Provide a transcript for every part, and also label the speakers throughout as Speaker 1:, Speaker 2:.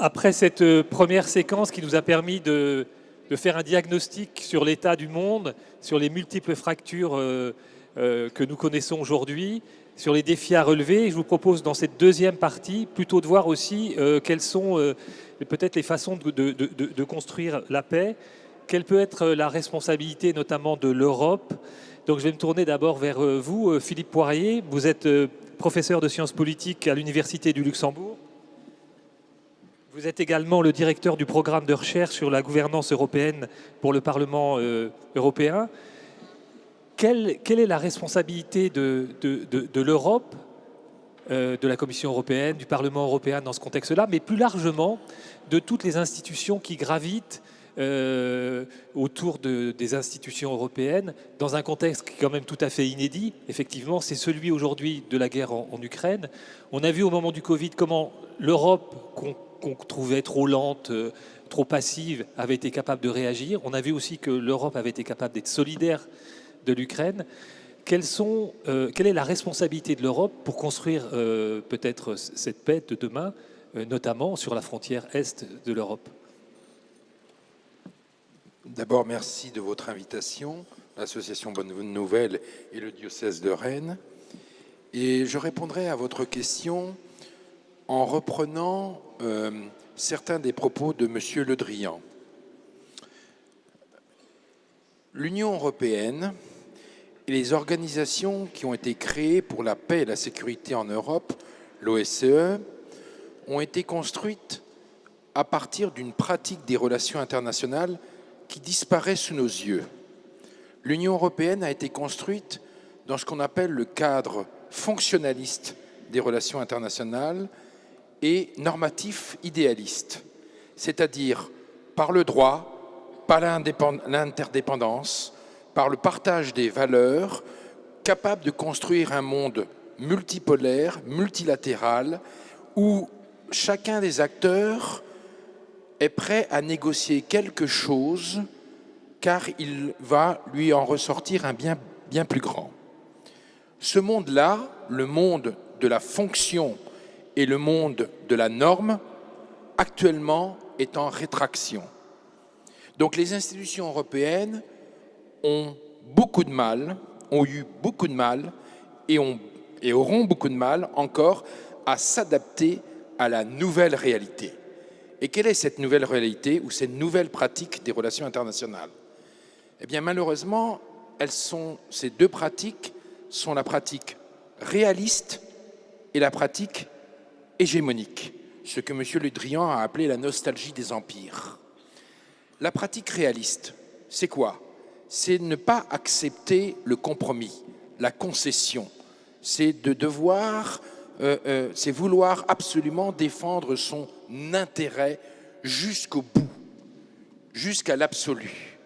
Speaker 1: Après cette première séquence qui nous a permis de faire un diagnostic sur l'état du monde, sur les multiples fractures que nous connaissons aujourd'hui, sur les défis à relever, je vous propose dans cette deuxième partie plutôt de voir aussi quelles sont peut-être les façons de construire la paix, quelle peut être la responsabilité notamment de l'Europe. Donc je vais me tourner d'abord vers vous, Philippe Poirier. Vous êtes professeur de sciences politiques à l'Université du Luxembourg. Vous êtes également le directeur du programme de recherche sur la gouvernance européenne pour le Parlement européen. Quelle est la responsabilité de l'Europe, de la Commission européenne, du Parlement européen dans ce contexte-là, mais plus largement de toutes les institutions qui gravitent autour des institutions européennes, dans un contexte qui est quand même tout à fait inédit. Effectivement, c'est celui aujourd'hui de la guerre en Ukraine. On a vu au moment du Covid comment l'Europe, qu'on trouvait trop lente, trop passive, avait été capable de réagir. On a vu aussi que l'Europe avait été capable d'être solidaire de l'Ukraine. Quelle est la responsabilité de l'Europe pour construire peut-être cette paix de demain, notamment sur la frontière est de l'Europe?
Speaker 2: D'abord, merci de votre invitation, l'association Bonne Nouvelle et le diocèse de Rennes. Et je répondrai à votre question en reprenant certains des propos de M. Le Drian. L'Union européenne et les organisations qui ont été créées pour la paix et la sécurité en Europe, l'OSCE, ont été construites à partir d'une pratique des relations internationales qui disparaît sous nos yeux. L'Union européenne a été construite dans ce qu'on appelle le cadre fonctionnaliste des relations internationales et normatif idéaliste, c'est-à-dire par le droit, par l'interdépendance, par le partage des valeurs, capable de construire un monde multipolaire, multilatéral, où chacun des acteurs est prêt à négocier quelque chose, car il va lui en ressortir un bien, bien plus grand. Ce monde-là, le monde de la fonction et le monde de la norme, actuellement est en rétraction. Donc les institutions européennes ont beaucoup de mal, ont eu beaucoup de mal et auront beaucoup de mal encore à s'adapter à la nouvelle réalité. Et quelle est cette nouvelle réalité ou cette nouvelle pratique des relations internationales? Eh bien, malheureusement, ces deux pratiques sont la pratique réaliste et la pratique hégémonique, ce que M. Le Drian a appelé la nostalgie des empires. La pratique réaliste, c'est quoi? C'est ne pas accepter le compromis, la concession. C'est c'est vouloir absolument défendre son intérêt jusqu'au bout, jusqu'à l'absolu.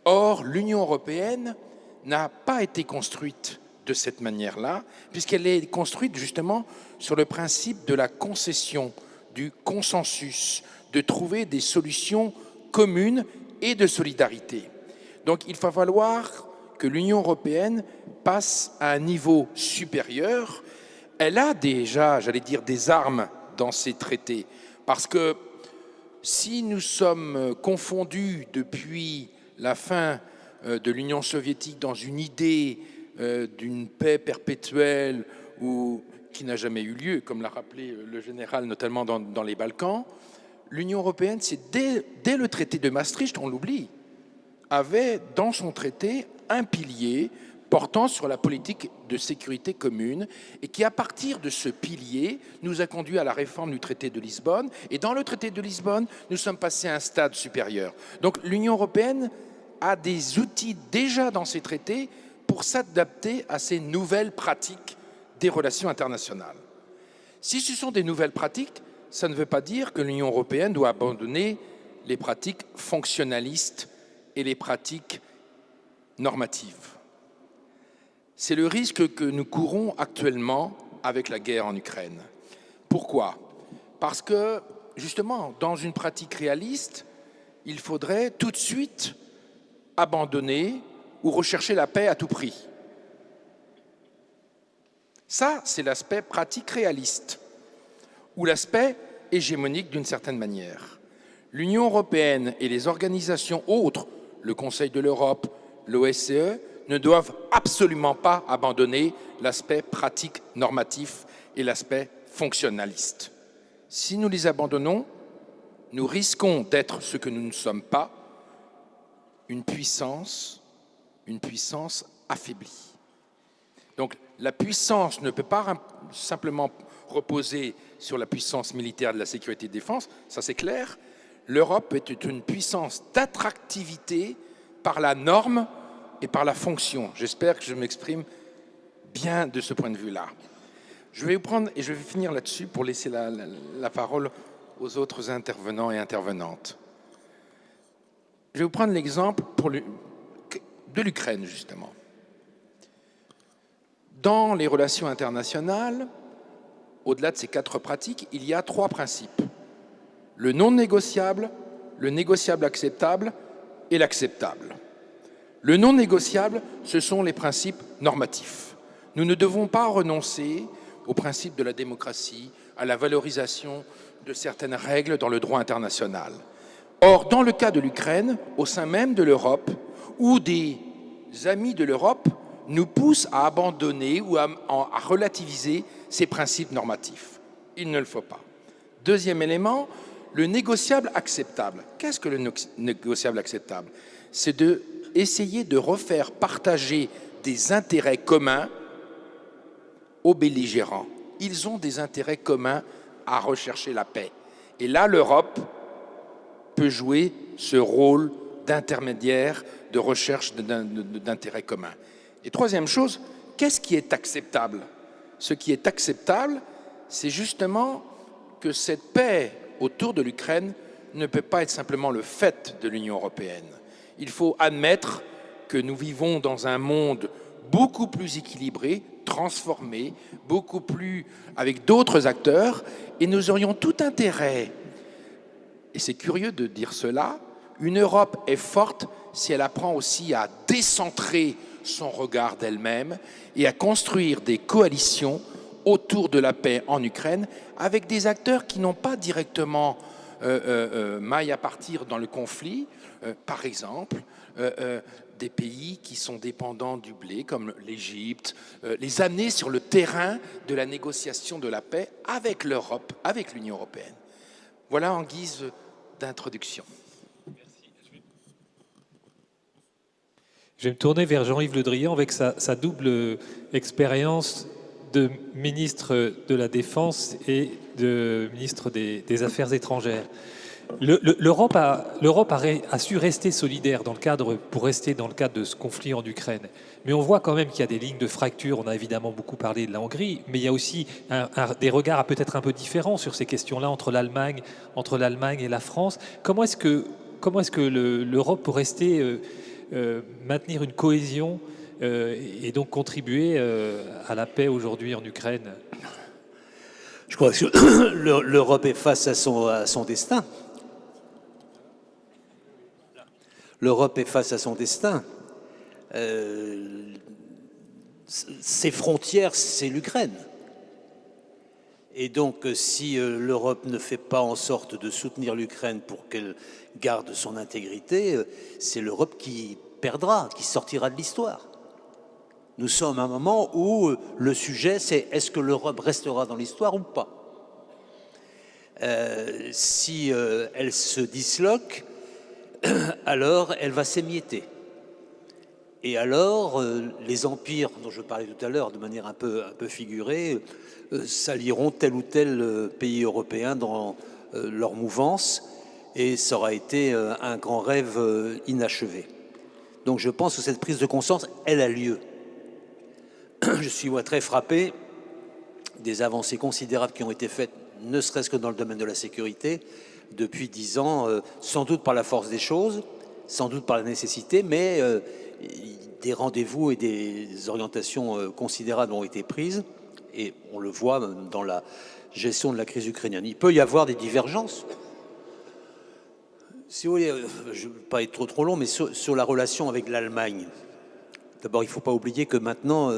Speaker 2: Or, l'Union européenne n'a pas été construite de cette manière-là, puisqu'elle est construite justement sur le principe de la concession, du consensus, de trouver des solutions communes et de solidarité. Donc il va falloir que l'Union européenne passe à un niveau supérieur. Elle a déjà, j'allais dire, des armes dans ses traités, parce que si nous sommes confondus depuis la fin de l'Union soviétique dans une idée d'une paix perpétuelle qui n'a jamais eu lieu, comme l'a rappelé le général, notamment dans les Balkans, l'Union européenne, c'est dès le traité de Maastricht, on l'oublie, avait dans son traité un pilier portant sur la politique de sécurité commune et qui, à partir de ce pilier, nous a conduit à la réforme du traité de Lisbonne. Et dans le traité de Lisbonne, nous sommes passés à un stade supérieur. Donc l'Union européenne a des outils déjà dans ses traités pour s'adapter à ces nouvelles pratiques des relations internationales. Si ce sont des nouvelles pratiques, ça ne veut pas dire que l'Union européenne doit abandonner les pratiques fonctionnalistes et les pratiques normatives. C'est le risque que nous courons actuellement avec la guerre en Ukraine. Pourquoi? Parce que, justement, dans une pratique réaliste, il faudrait tout de suite abandonner ou rechercher la paix à tout prix. Ça, c'est l'aspect pratique réaliste, ou l'aspect hégémonique d'une certaine manière. L'Union européenne et les organisations autres, le Conseil de l'Europe, l'OSCE, ne doivent absolument pas abandonner l'aspect pratique normatif et l'aspect fonctionnaliste. Si nous les abandonnons, nous risquons d'être ce que nous ne sommes pas, une puissance affaiblie. Donc la puissance ne peut pas simplement reposer sur la puissance militaire de la sécurité et de défense, ça c'est clair. L'Europe est une puissance d'attractivité par la norme et par la fonction. J'espère que je m'exprime bien de ce point de vue-là. Je vais vous prendre, et je vais finir là-dessus pour laisser la parole aux autres intervenants et intervenantes. Je vais vous prendre l'exemple de l'Ukraine, justement. Dans les relations internationales, au-delà de ces 4 pratiques, il y a 3 principes. Le non négociable, le négociable acceptable et l'acceptable. Le non négociable, ce sont les principes normatifs. Nous ne devons pas renoncer au principe de la démocratie, à la valorisation de certaines règles dans le droit international. Or, dans le cas de l'Ukraine, au sein même de l'Europe, où des amis de l'Europe nous poussent à abandonner ou à relativiser ces principes normatifs. Il ne le faut pas. Deuxième élément, le négociable acceptable. Qu'est-ce que le négociable acceptable? C'est d'essayer de refaire partager des intérêts communs aux belligérants. Ils ont des intérêts communs à rechercher la paix. Et là, l'Europe peut jouer ce rôle d'intermédiaire, de recherche d'intérêts communs. Et troisième chose, qu'est-ce qui est acceptable? Ce qui est acceptable, c'est justement que cette paix autour de l'Ukraine ne peut pas être simplement le fait de l'Union européenne. Il faut admettre que nous vivons dans un monde beaucoup plus équilibré, transformé, beaucoup plus avec d'autres acteurs, et nous aurions tout intérêt, et c'est curieux de dire cela, une Europe est forte si elle apprend aussi à décentrer son regard d'elle-même et à construire des coalitions autour de la paix en Ukraine avec des acteurs qui n'ont pas directement maille à partir dans le conflit, par exemple des pays qui sont dépendants du blé comme l'Égypte, les amener sur le terrain de la négociation de la paix avec l'Europe, avec l'Union européenne. Voilà en guise d'introduction.
Speaker 1: Je vais me tourner vers Jean-Yves Le Drian avec sa double expérience de ministre de la Défense et de ministre des Affaires étrangères. L'Europe a su rester solidaire pour rester dans le cadre de ce conflit en Ukraine. Mais on voit quand même qu'il y a des lignes de fracture. On a évidemment beaucoup parlé de la Hongrie, mais il y a aussi des regards peut-être un peu différents sur ces questions-là entre l'Allemagne et la France. Comment est-ce que l'Europe peut rester maintenir une cohésion et donc contribuer à la paix aujourd'hui en Ukraine?
Speaker 3: Je crois que l'Europe est face à son destin. L'Europe est face à son destin. Ses frontières, c'est l'Ukraine. Et donc, si l'Europe ne fait pas en sorte de soutenir l'Ukraine pour qu'elle garde son intégrité, c'est l'Europe qui perdra, qui sortira de l'histoire. Nous sommes à un moment où le sujet, c'est est-ce que l'Europe restera dans l'histoire ou pas? Si elle se disloque, alors elle va s'émietter. Et alors, les empires dont je parlais tout à l'heure de manière un peu figurée, s'allieront tel ou tel pays européen dans leur mouvance, et ça aura été un grand rêve inachevé. Donc je pense que cette prise de conscience, elle a lieu. Je suis très frappé des avancées considérables qui ont été faites, ne serait-ce que dans le domaine de la sécurité, depuis 10 ans, sans doute par la force des choses, sans doute par la nécessité, mais des rendez-vous et des orientations considérables ont été prises, et on le voit dans la gestion de la crise ukrainienne. Il peut y avoir des divergences. Si vous voulez, je ne veux pas être trop long, mais sur la relation avec l'Allemagne. D'abord, il ne faut pas oublier que maintenant,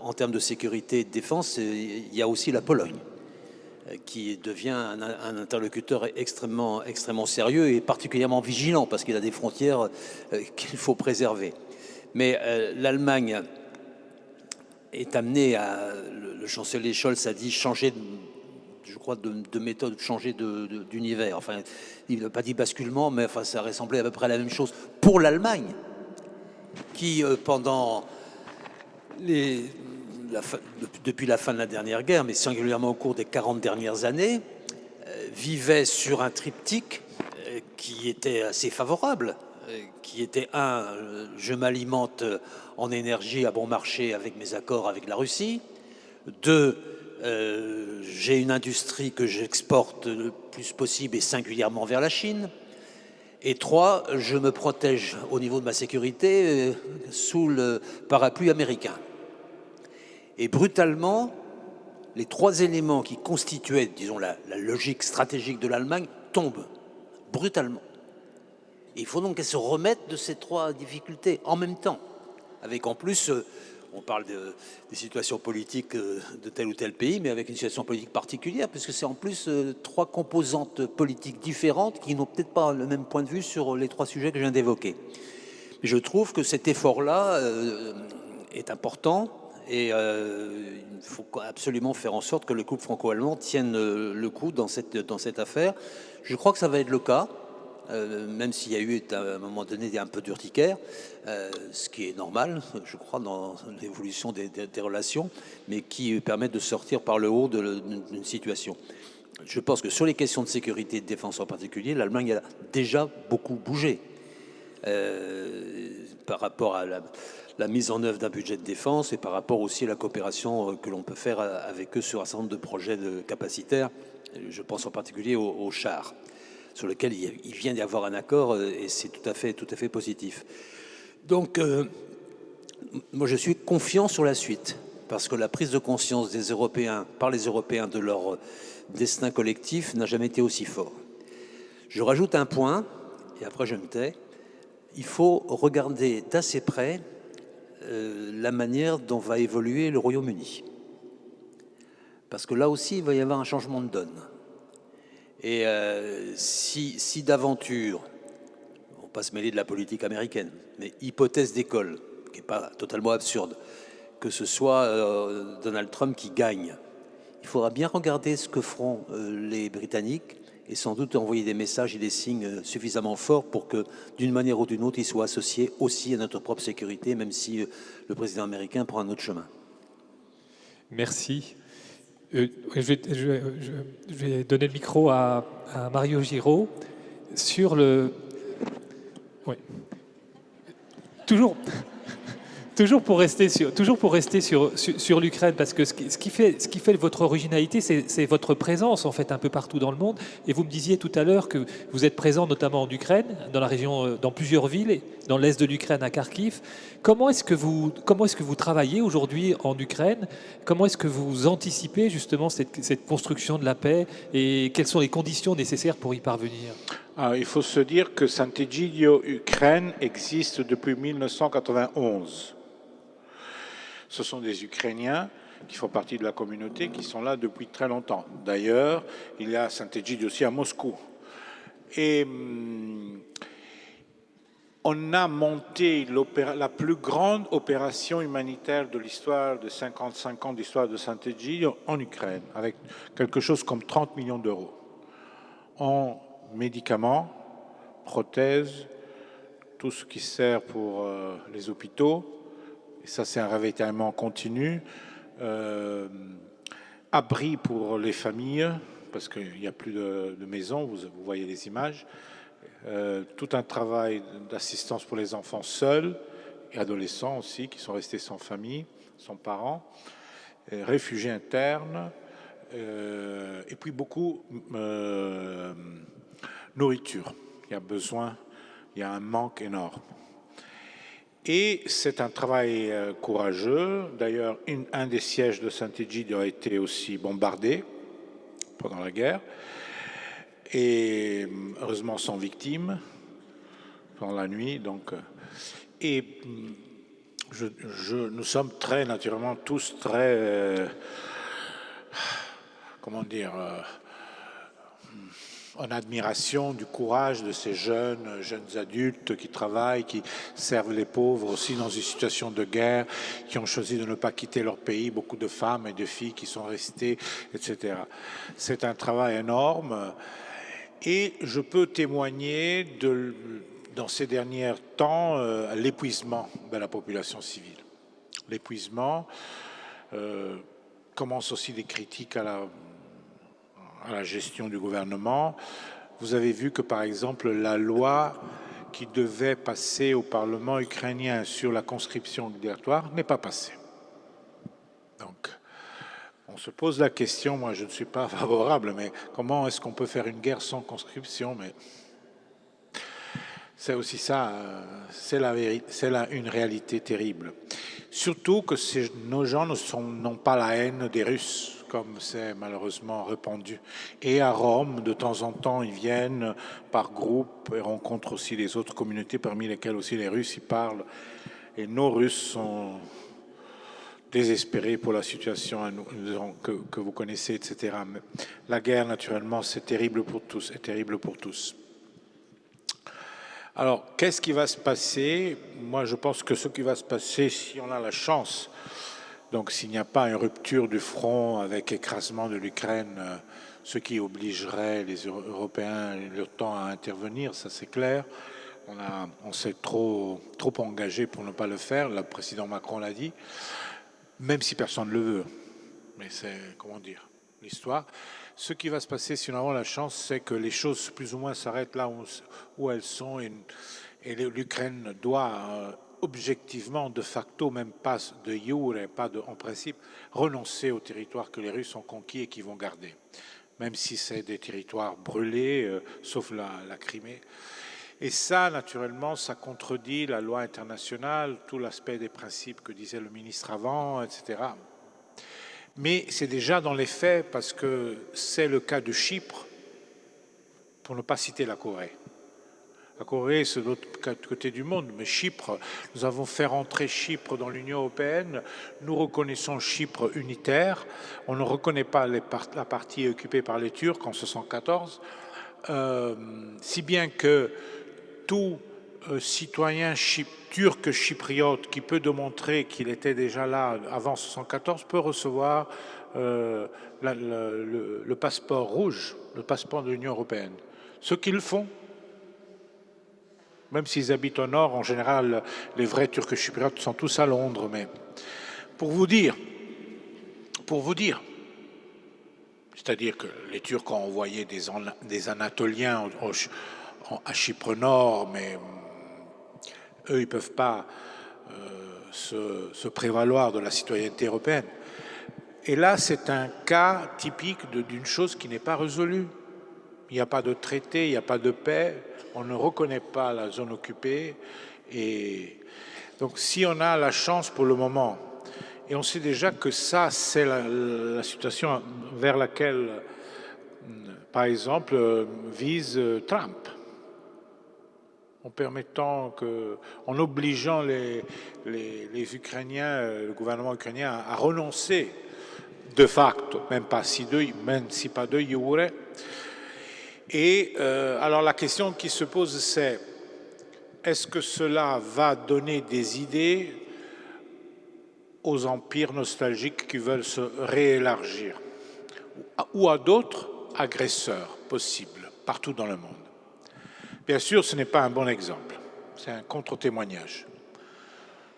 Speaker 3: en termes de sécurité et de défense, il y a aussi la Pologne. qui devient un interlocuteur extrêmement, extrêmement sérieux et particulièrement vigilant, parce qu'il a des frontières qu'il faut préserver. Mais l'Allemagne est amenée à... Le chancelier Scholz a dit changer, je crois, de méthode, changer d'univers. Enfin, il n'a pas dit basculement, mais enfin, ça ressemblait à peu près à la même chose pour l'Allemagne, qui, pendant depuis la fin de la dernière guerre, mais singulièrement au cours des 40 dernières années, vivait sur un triptyque qui était assez favorable, qui était je m'alimente en énergie à bon marché avec mes accords avec la Russie. 2, j'ai une industrie que j'exporte le plus possible et singulièrement vers la Chine. Et 3, je me protège au niveau de ma sécurité sous le parapluie américain. Et brutalement, les 3 éléments qui constituaient, disons, la logique stratégique de l'Allemagne tombent brutalement. Et il faut donc qu'elle se remette de ces 3 difficultés en même temps, avec en plus, on parle des situations politiques de tel ou tel pays, mais avec une situation politique particulière, puisque c'est en plus 3 composantes politiques différentes qui n'ont peut-être pas le même point de vue sur les 3 sujets que je viens d'évoquer. Je trouve que cet effort-là est important. Et il faut absolument faire en sorte que le couple franco-allemand tienne le coup dans cette affaire. Je crois que ça va être le cas, même s'il y a eu à un moment donné un peu d'urticaire, ce qui est normal, je crois, dans l'évolution des relations, mais qui permet de sortir par le haut d'une situation. Je pense que sur les questions de sécurité et de défense en particulier, l'Allemagne a déjà beaucoup bougé par rapport à la mise en œuvre d'un budget de défense et par rapport aussi à la coopération que l'on peut faire avec eux sur un certain nombre de projets capacitaires. Je pense en particulier aux chars, sur lesquels il vient d'y avoir un accord et c'est tout à fait positif. Donc, moi je suis confiant sur la suite, parce que la prise de conscience des Européens, par les Européens, de leur destin collectif n'a jamais été aussi fort. Je rajoute un point, et après je me tais. Il faut regarder d'assez près la manière dont va évoluer le Royaume-Uni. Parce que là aussi, il va y avoir un changement de donne. Et si d'aventure, on ne va pas se mêler de la politique américaine, mais hypothèse d'école, qui n'est pas totalement absurde, que ce soit Donald Trump qui gagne, il faudra bien regarder ce que feront les Britanniques et sans doute envoyer des messages et des signes suffisamment forts pour que, d'une manière ou d'une autre, ils soient associés aussi à notre propre sécurité, même si le président américain prend un autre chemin.
Speaker 1: Merci. Je vais donner le micro à Mario Giraud sur le... Oui. Toujours pour rester sur l'Ukraine, parce que ce qui fait votre originalité, c'est votre présence en fait un peu partout dans le monde. Et vous me disiez tout à l'heure que vous êtes présent notamment en Ukraine, dans la région, dans plusieurs villes, dans l'est de l'Ukraine à Kharkiv. Comment est-ce que vous travaillez aujourd'hui en Ukraine? Comment est-ce que vous anticipez justement cette construction de la paix et quelles sont les conditions nécessaires pour y parvenir?
Speaker 4: Il faut se dire que Sant'Egidio Ukraine existe depuis 1991. Ce sont des Ukrainiens qui font partie de la communauté, qui sont là depuis très longtemps. D'ailleurs, il y a Sant'Egidio aussi à Moscou. Et on a monté la plus grande opération humanitaire de l'histoire de 55 ans d'histoire de Sant'Egidio en Ukraine, avec quelque chose comme 30 millions d'euros en médicaments, prothèses, tout ce qui sert pour les hôpitaux. Et ça, c'est un ravitaillement continu. Abri pour les familles, parce qu'il n'y a plus de maisons, vous voyez les images. Tout un travail d'assistance pour les enfants seuls et adolescents aussi, qui sont restés sans famille, sans parents. Réfugiés internes. Et puis beaucoup nourriture. Il y a besoin, il y a un manque énorme. Et c'est un travail courageux. D'ailleurs, un des sièges de Sant'Egidio a été aussi bombardé pendant la guerre. Et heureusement sans victimes pendant la nuit. Donc, et nous sommes très naturellement tous très comment dire, en admiration du courage de ces jeunes adultes qui travaillent, qui servent les pauvres aussi dans une situation de guerre, qui ont choisi de ne pas quitter leur pays, beaucoup de femmes et de filles qui sont restées, etc. C'est un travail énorme et je peux témoigner dans ces derniers temps l'épuisement de la population civile. L'épuisement commence aussi des critiques à la gestion du gouvernement. Vous avez vu que, par exemple, la loi qui devait passer au Parlement ukrainien sur la conscription obligatoire n'est pas passée. Donc, on se pose la question, moi je ne suis pas favorable, mais comment est-ce qu'on peut faire une guerre sans conscription? Mais c'est aussi ça, c'est une réalité terrible. Surtout que nos gens n'ont pas la haine des Russes, comme c'est malheureusement répandu. Et à Rome, de temps en temps, ils viennent par groupe et rencontrent aussi les autres communautés, parmi lesquelles aussi les Russes y parlent. Et nos Russes sont désespérés pour la situation que vous connaissez, etc. Mais la guerre, naturellement, c'est terrible pour tous, est terrible pour tous. Alors, qu'est-ce qui va se passer? Moi, je pense que ce qui va se passer, si on a la chance, donc s'il n'y a pas une rupture du front avec écrasement de l'Ukraine, ce qui obligerait les Européens et l'OTAN à intervenir, ça c'est clair. On s'est trop engagé pour ne pas le faire, le président Macron l'a dit, même si personne ne le veut. Mais c'est, comment dire, l'histoire. Ce qui va se passer, si on a la chance, c'est que les choses plus ou moins s'arrêtent là où elles sont et l'Ukraine doit objectivement, de facto, même pas de jure, pas en principe, renoncer aux territoires que les Russes ont conquis et qu'ils vont garder. Même si c'est des territoires brûlés, sauf la Crimée. Et ça, naturellement, ça contredit la loi internationale, tout l'aspect des principes que disait le ministre avant, etc. Mais c'est déjà dans les faits parce que c'est le cas de Chypre, pour ne pas citer la Corée. La Corée, c'est de l'autre côté du monde, mais Chypre, nous avons fait rentrer Chypre dans l'Union européenne, nous reconnaissons Chypre unitaire, on ne reconnaît pas la partie occupée par les Turcs en 1974, si bien que tout citoyen turc chypriote qui peut démontrer qu'il était déjà là avant 1974 peut recevoir le passeport rouge, le passeport de l'Union européenne. Ce qu'ils font, même s'ils habitent au nord, en général, les vrais Turcs chypriotes sont tous à Londres. Mais pour vous dire, c'est-à-dire que les Turcs ont envoyé des Anatoliens à Chypre Nord, mais eux, ils ne peuvent pas se prévaloir de la citoyenneté européenne. Et là, c'est un cas typique d'une chose qui n'est pas résolue. Il n'y a pas de traité, il n'y a pas de paix, on ne reconnaît pas la zone occupée. Et donc, si on a la chance pour le moment, et on sait déjà que ça, c'est la situation vers laquelle, par exemple, vise Trump, en obligeant les Ukrainiens, le gouvernement ukrainien, à renoncer de facto, même si pas de jure. Et alors la question qui se pose, c'est est-ce que cela va donner des idées aux empires nostalgiques qui veulent se réélargir ou à d'autres agresseurs possibles partout dans le monde? Bien sûr, ce n'est pas un bon exemple, c'est un contre-témoignage,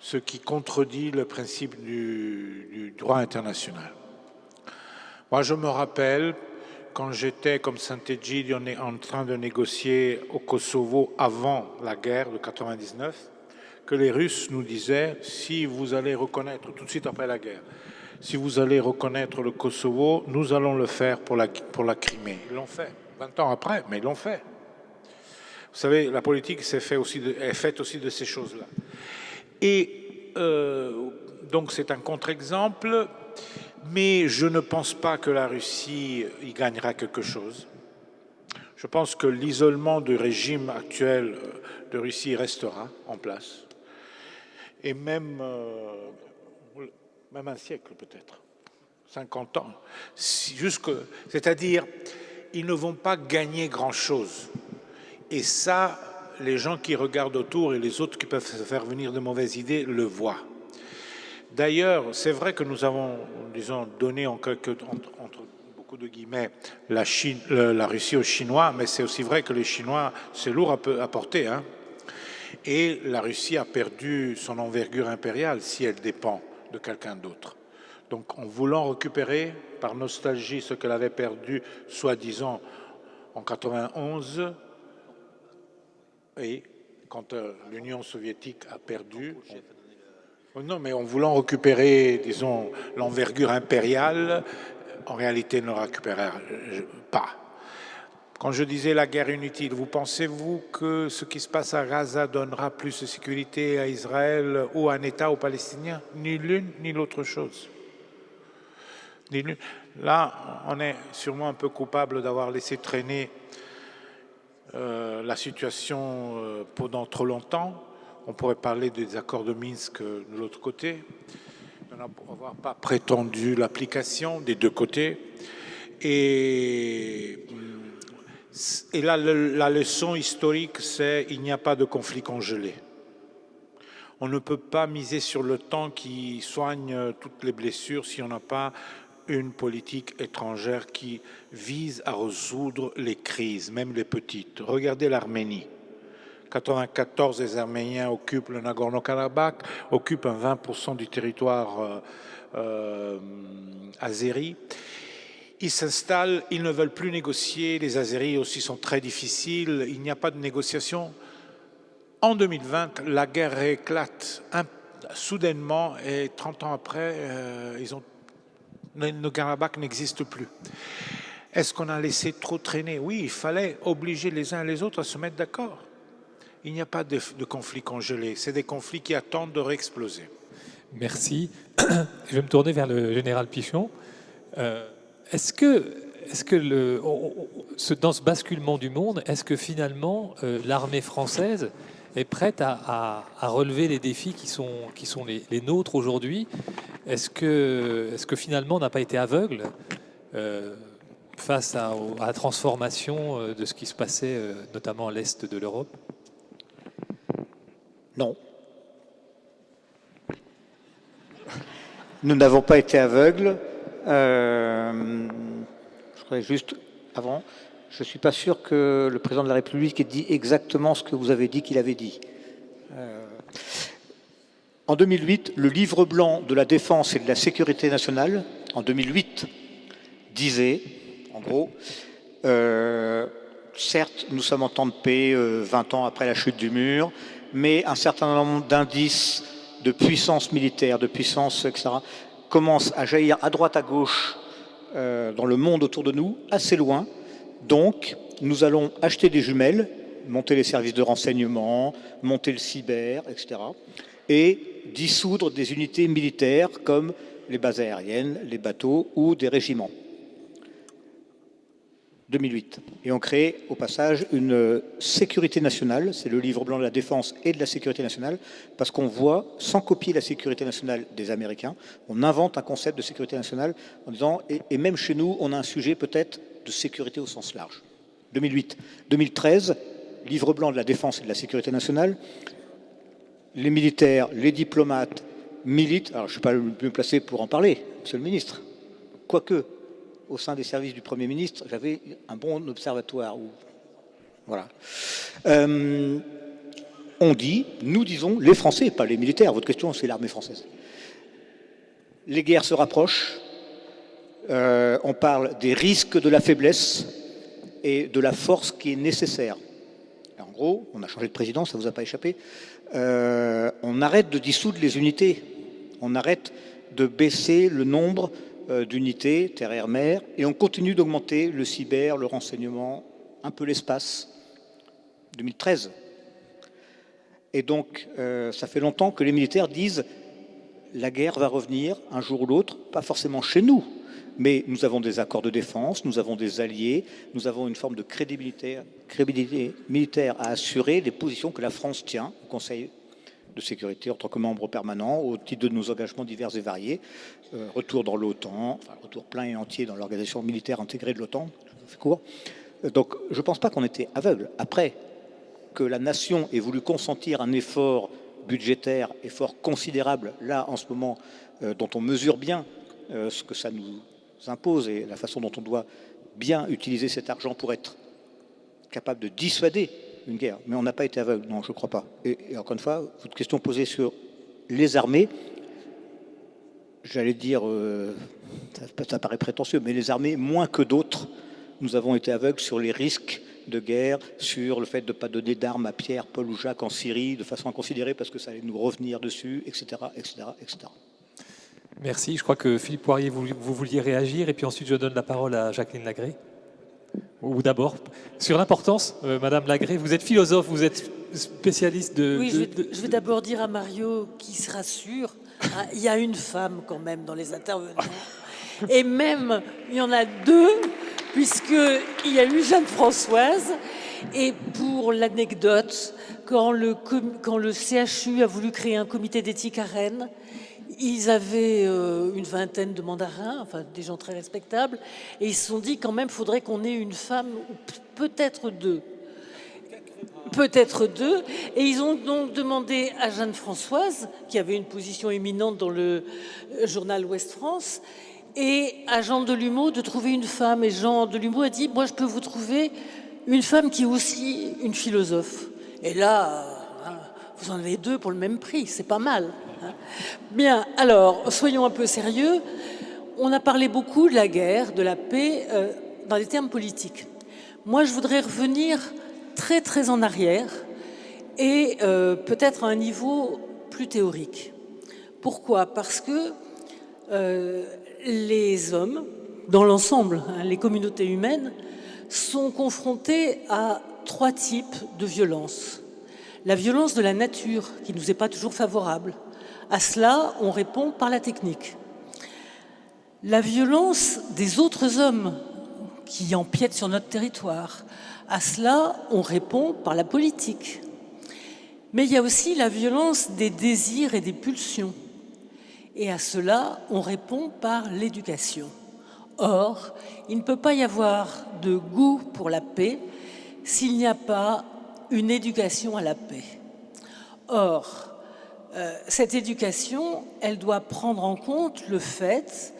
Speaker 4: ce qui contredit le principe du droit international. Moi, je me rappelle, quand j'étais comme Sant'Egidio en train de négocier au Kosovo avant la guerre de 99, que les Russes nous disaient, si vous allez reconnaître, tout de suite après la guerre, si vous allez reconnaître le Kosovo, nous allons le faire pour la Crimée. Ils l'ont fait, 20 ans après, mais ils l'ont fait. Vous savez, la politique est faite aussi de ces choses-là. Et donc c'est un contre-exemple, mais je ne pense pas que la Russie y gagnera quelque chose. Je pense que l'isolement du régime actuel de Russie restera en place. Et même un siècle peut-être. 50 ans. C'est-à-dire, ils ne vont pas gagner grand-chose. Et ça, les gens qui regardent autour et les autres qui peuvent se faire venir de mauvaises idées le voient. D'ailleurs, c'est vrai que nous avons, disons, donné entre beaucoup de guillemets la Russie aux Chinois, mais c'est aussi vrai que les Chinois, c'est lourd à porter, hein. Et la Russie a perdu son envergure impériale si elle dépend de quelqu'un d'autre. Donc, en voulant récupérer par nostalgie ce qu'elle avait perdu, soi-disant, en 91, et quand l'Union soviétique a perdu... Non, mais en voulant récupérer, disons, l'envergure impériale, en réalité, ne la récupérera pas. Quand je disais la guerre inutile, vous que ce qui se passe à Gaza donnera plus de sécurité à Israël ou à un État aux Palestiniens? Ni l'une, ni l'autre chose. Là, on est sûrement un peu coupable d'avoir laissé traîner la situation pendant trop longtemps. On pourrait parler des accords de Minsk de l'autre côté, de n'avoir pas prétendu l'application des deux côtés. Et là, la leçon historique, c'est qu'il n'y a pas de conflit congelé. On ne peut pas miser sur le temps qui soigne toutes les blessures si on n'a pas une politique étrangère qui vise à résoudre les crises, même les petites. Regardez l'Arménie. 1994, les Arméniens occupent le Nagorno-Karabakh, occupent 20% du territoire azéri. Ils s'installent, ils ne veulent plus négocier, les Azéris aussi sont très difficiles, il n'y a pas de négociation. En 2020, la guerre éclate soudainement et 30 ans après, le Karabakh n'existe plus. Est-ce qu'on a laissé trop traîner? Oui, il fallait obliger les uns et les autres à se mettre d'accord. Il n'y a pas de conflits congelés, c'est des conflits qui attendent de réexploser.
Speaker 1: Merci. Je vais me tourner vers le général Pichon. Est-ce que dans ce basculement du monde, est-ce que finalement l'armée française est prête à relever les défis qui sont les nôtres aujourd'hui? Est-ce que finalement on n'a pas été aveugle face à la transformation de ce qui se passait notamment à l'est de l'Europe?
Speaker 5: Non. Nous n'avons pas été aveugles. Je voudrais juste, avant, je ne suis pas sûr que le président de la République ait dit exactement ce que vous avez dit qu'il avait dit. En 2008, le livre blanc de la défense et de la sécurité nationale, en 2008, disait, en gros, certes, nous sommes en temps de paix, 20 ans après la chute du mur, mais un certain nombre d'indices de puissance militaire, de puissance, etc., commencent à jaillir à droite, à gauche, dans le monde autour de nous, assez loin. Donc, nous allons acheter des jumelles, monter les services de renseignement, monter le cyber, etc., et dissoudre des unités militaires comme les bases aériennes, les bateaux ou des régiments. 2008. Et on crée au passage une sécurité nationale, c'est le livre blanc de la défense et de la sécurité nationale, parce qu'on voit, sans copier la sécurité nationale des Américains, on invente un concept de sécurité nationale en disant, et même chez nous, on a un sujet peut-être de sécurité au sens large. 2008. 2013, livre blanc de la défense et de la sécurité nationale, les militaires, les diplomates militent, alors je ne suis pas le mieux placé pour en parler, monsieur le ministre, quoique, au sein des services du Premier ministre, j'avais un bon observatoire. Voilà. On dit, nous disons, les Français, pas les militaires, votre question c'est l'armée française. Les guerres se rapprochent, on parle des risques de la faiblesse et de la force qui est nécessaire. En gros, on a changé de président, ça ne vous a pas échappé, on arrête de dissoudre les unités, on arrête de baisser le nombre d'unités, terre, air, mer, et on continue d'augmenter le cyber, le renseignement, un peu l'espace. 2013. Et donc, ça fait longtemps que les militaires disent la guerre va revenir un jour ou l'autre, pas forcément chez nous, mais nous avons des accords de défense, nous avons des alliés, nous avons une forme de crédibilité militaire à assurer les positions que la France tient au Conseil de sécurité en tant que membre permanent au titre de nos engagements divers et variés. Retour dans l'OTAN, enfin, retour plein et entier dans l'organisation militaire intégrée de l'OTAN, je fais court. Donc je ne pense pas qu'on était aveugle. Après que la nation ait voulu consentir un effort budgétaire, effort considérable, là en ce moment, dont on mesure bien ce que ça nous impose et la façon dont on doit bien utiliser cet argent pour être capable de dissuader une guerre. Mais on n'a pas été aveugle, non, je ne crois pas. Et encore une fois, votre question posée sur les armées, j'allais dire, ça paraît prétentieux, mais les armées, moins que d'autres, nous avons été aveugles sur les risques de guerre, sur le fait de ne pas donner d'armes à Pierre, Paul ou Jacques en Syrie de façon inconsidérée parce que ça allait nous revenir dessus, etc., etc., etc.
Speaker 1: Merci. Je crois que Philippe Poirier, vous vouliez réagir, et puis ensuite je donne la parole à Jacqueline Lagré. Ou d'abord, sur l'importance, Madame Lagré, vous êtes philosophe, vous êtes spécialiste de...
Speaker 6: Oui, je vais d'abord dire à Mario qu'il se rassure. Hein, il y a une femme quand même dans les intervenants. Et même, il y en a deux, puisqu'il y a eu Jeanne-Françoise. Et pour l'anecdote, quand le CHU a voulu créer un comité d'éthique à Rennes, ils avaient une vingtaine de mandarins, enfin des gens très respectables, et ils se sont dit quand même, il faudrait qu'on ait une femme, ou peut-être deux. Peut-être deux. Et ils ont donc demandé à Jeanne-Françoise, qui avait une position éminente dans le journal Ouest-France, et à Jean Delumeau de trouver une femme. Et Jean Delumeau a dit, moi je peux vous trouver une femme qui est aussi une philosophe. Et là, vous en avez deux pour le même prix, c'est pas mal. Bien, alors, soyons un peu sérieux. On a parlé beaucoup de la guerre, de la paix, dans les termes politiques. Moi, je voudrais revenir très, très en arrière et peut-être à un niveau plus théorique. Pourquoi? Parce que les hommes, dans l'ensemble, hein, les communautés humaines, sont confrontés à trois types de violences. La violence de la nature, qui ne nous est pas toujours favorable. À cela, on répond par la technique. La violence des autres hommes qui empiètent sur notre territoire. À cela, on répond par la politique. Mais il y a aussi la violence des désirs et des pulsions. Et à cela, on répond par l'éducation. Or, il ne peut pas y avoir de goût pour la paix s'il n'y a pas une éducation à la paix. Or, cette éducation, elle doit prendre en compte le fait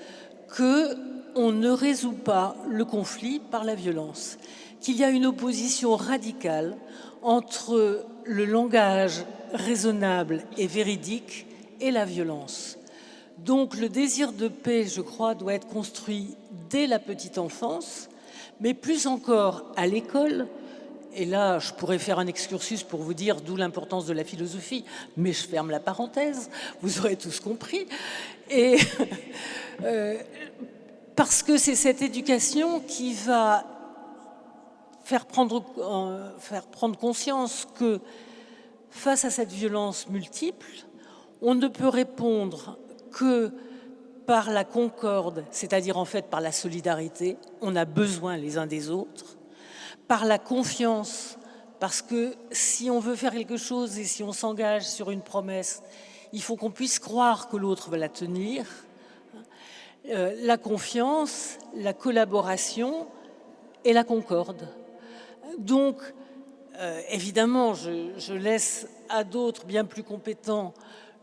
Speaker 6: qu'on ne résout pas le conflit par la violence, qu'il y a une opposition radicale entre le langage raisonnable et véridique et la violence. Donc le désir de paix, je crois, doit être construit dès la petite enfance, mais plus encore à l'école. Et là, je pourrais faire un excursus pour vous dire d'où l'importance de la philosophie, mais je ferme la parenthèse, vous aurez tous compris. Et parce que c'est cette éducation qui va faire prendre conscience que face à cette violence multiple, on ne peut répondre que par la concorde, c'est-à-dire en fait par la solidarité, on a besoin les uns des autres, par la confiance, parce que si on veut faire quelque chose et si on s'engage sur une promesse, il faut qu'on puisse croire que l'autre va la tenir, la confiance, la collaboration et la concorde. Donc, évidemment, je laisse à d'autres bien plus compétents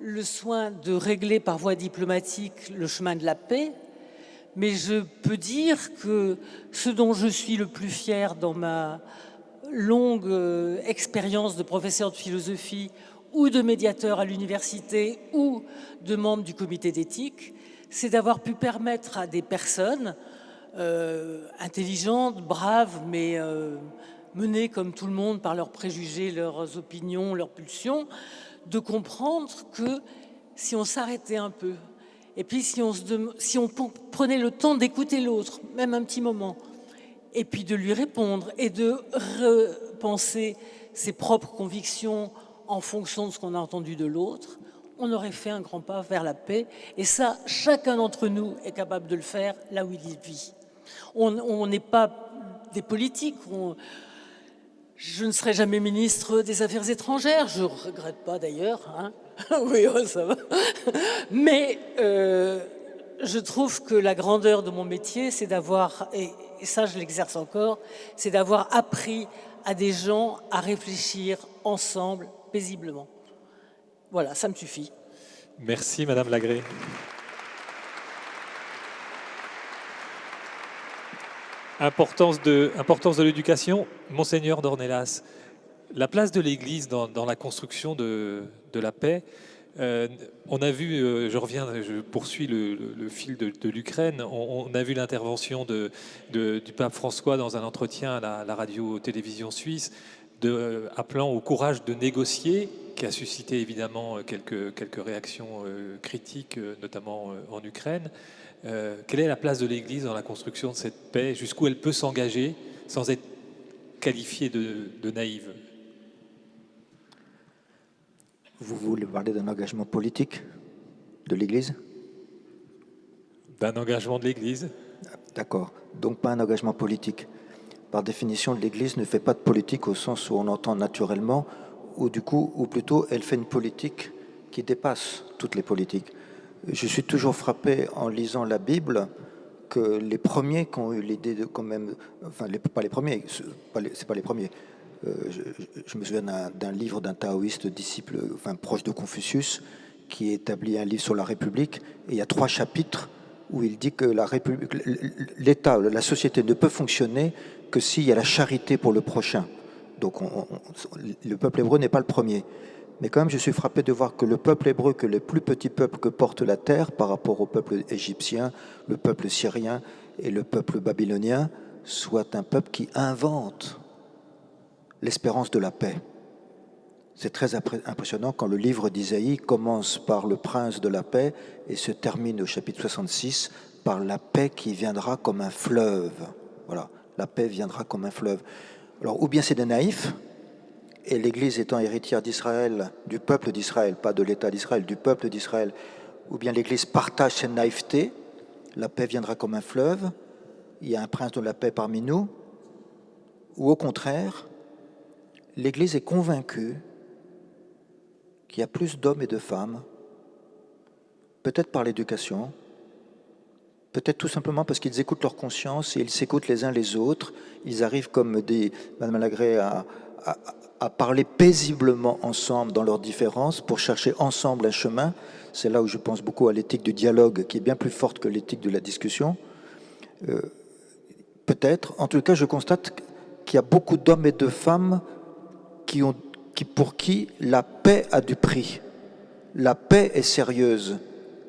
Speaker 6: le soin de régler par voie diplomatique le chemin de la paix, mais je peux dire que ce dont je suis le plus fier dans ma longue expérience de professeur de philosophie ou de médiateur à l'université ou de membre du comité d'éthique, c'est d'avoir pu permettre à des personnes intelligentes, braves, mais menées comme tout le monde par leurs préjugés, leurs opinions, leurs pulsions, de comprendre que si on s'arrêtait un peu, et puis si on prenait le temps d'écouter l'autre, même un petit moment, et puis de lui répondre et de repenser ses propres convictions en fonction de ce qu'on a entendu de l'autre, on aurait fait un grand pas vers la paix. Et ça, chacun d'entre nous est capable de le faire là où il vit. On n'est pas des politiques. Je ne serai jamais ministre des Affaires étrangères, je ne regrette pas d'ailleurs. Hein. Oui, oh, ça va. Mais je trouve que la grandeur de mon métier, c'est d'avoir, et ça je l'exerce encore, c'est d'avoir appris à des gens à réfléchir ensemble, paisiblement. Voilà, ça me suffit.
Speaker 1: Merci Madame Lagré. Importance de l'éducation, Monseigneur d'Ornelas. La place de l'Église dans la construction de la paix, on a vu, je poursuis le fil de l'Ukraine, on a vu l'intervention du pape François dans un entretien à la radio-télévision suisse, appelant au courage de négocier, qui a suscité évidemment quelques réactions critiques, notamment en Ukraine. Quelle est la place de l'Église dans la construction de cette paix? Jusqu'où elle peut s'engager sans être qualifiée de naïve?
Speaker 5: Vous voulez parler d'un engagement politique de l'Église?
Speaker 1: D'un engagement de l'Église.
Speaker 5: D'accord. Donc pas un engagement politique. Par définition, l'Église ne fait pas de politique au sens où on entend naturellement, ou plutôt elle fait une politique qui dépasse toutes les politiques. Je suis toujours frappé en lisant la Bible que les premiers qui ont eu l'idée de quand même, enfin pas les premiers, c'est pas les premiers. Je me souviens d'un livre d'un taoïste disciple, enfin proche de Confucius, qui établit un livre sur la République. Et il y a 3 chapitres où il dit que la République, l'État, la société ne peut fonctionner que s'il y a la charité pour le prochain. Donc le peuple hébreu n'est pas le premier. Mais quand même, je suis frappé de voir que le peuple hébreu, que le plus petit peuple que porte la terre par rapport au peuple égyptien, le peuple syrien et le peuple babylonien, soit un peuple qui invente l'espérance de la paix. C'est très impressionnant quand le livre d'Isaïe commence par le prince de la paix et se termine au chapitre 66 par la paix qui viendra comme un fleuve. Voilà, la paix viendra comme un fleuve. Alors, ou bien c'est des naïfs, et l'Église étant héritière d'Israël, du peuple d'Israël, pas de l'État d'Israël, du peuple d'Israël, ou bien l'Église partage cette naïveté, la paix viendra comme un fleuve, il y a un prince de la paix parmi nous, ou au contraire, l'Église est convaincue qu'il y a plus d'hommes et de femmes, peut-être par l'éducation, peut-être tout simplement parce qu'ils écoutent leur conscience et ils s'écoutent les uns les autres, ils arrivent, comme dit Mme Lagré, à parler paisiblement ensemble dans leurs différences pour chercher ensemble un chemin. C'est là où je pense beaucoup à l'éthique du dialogue qui est bien plus forte que l'éthique de la discussion. Peut-être. En tout cas, je constate qu'il y a beaucoup d'hommes et de femmes pour qui la paix a du prix. La paix est sérieuse.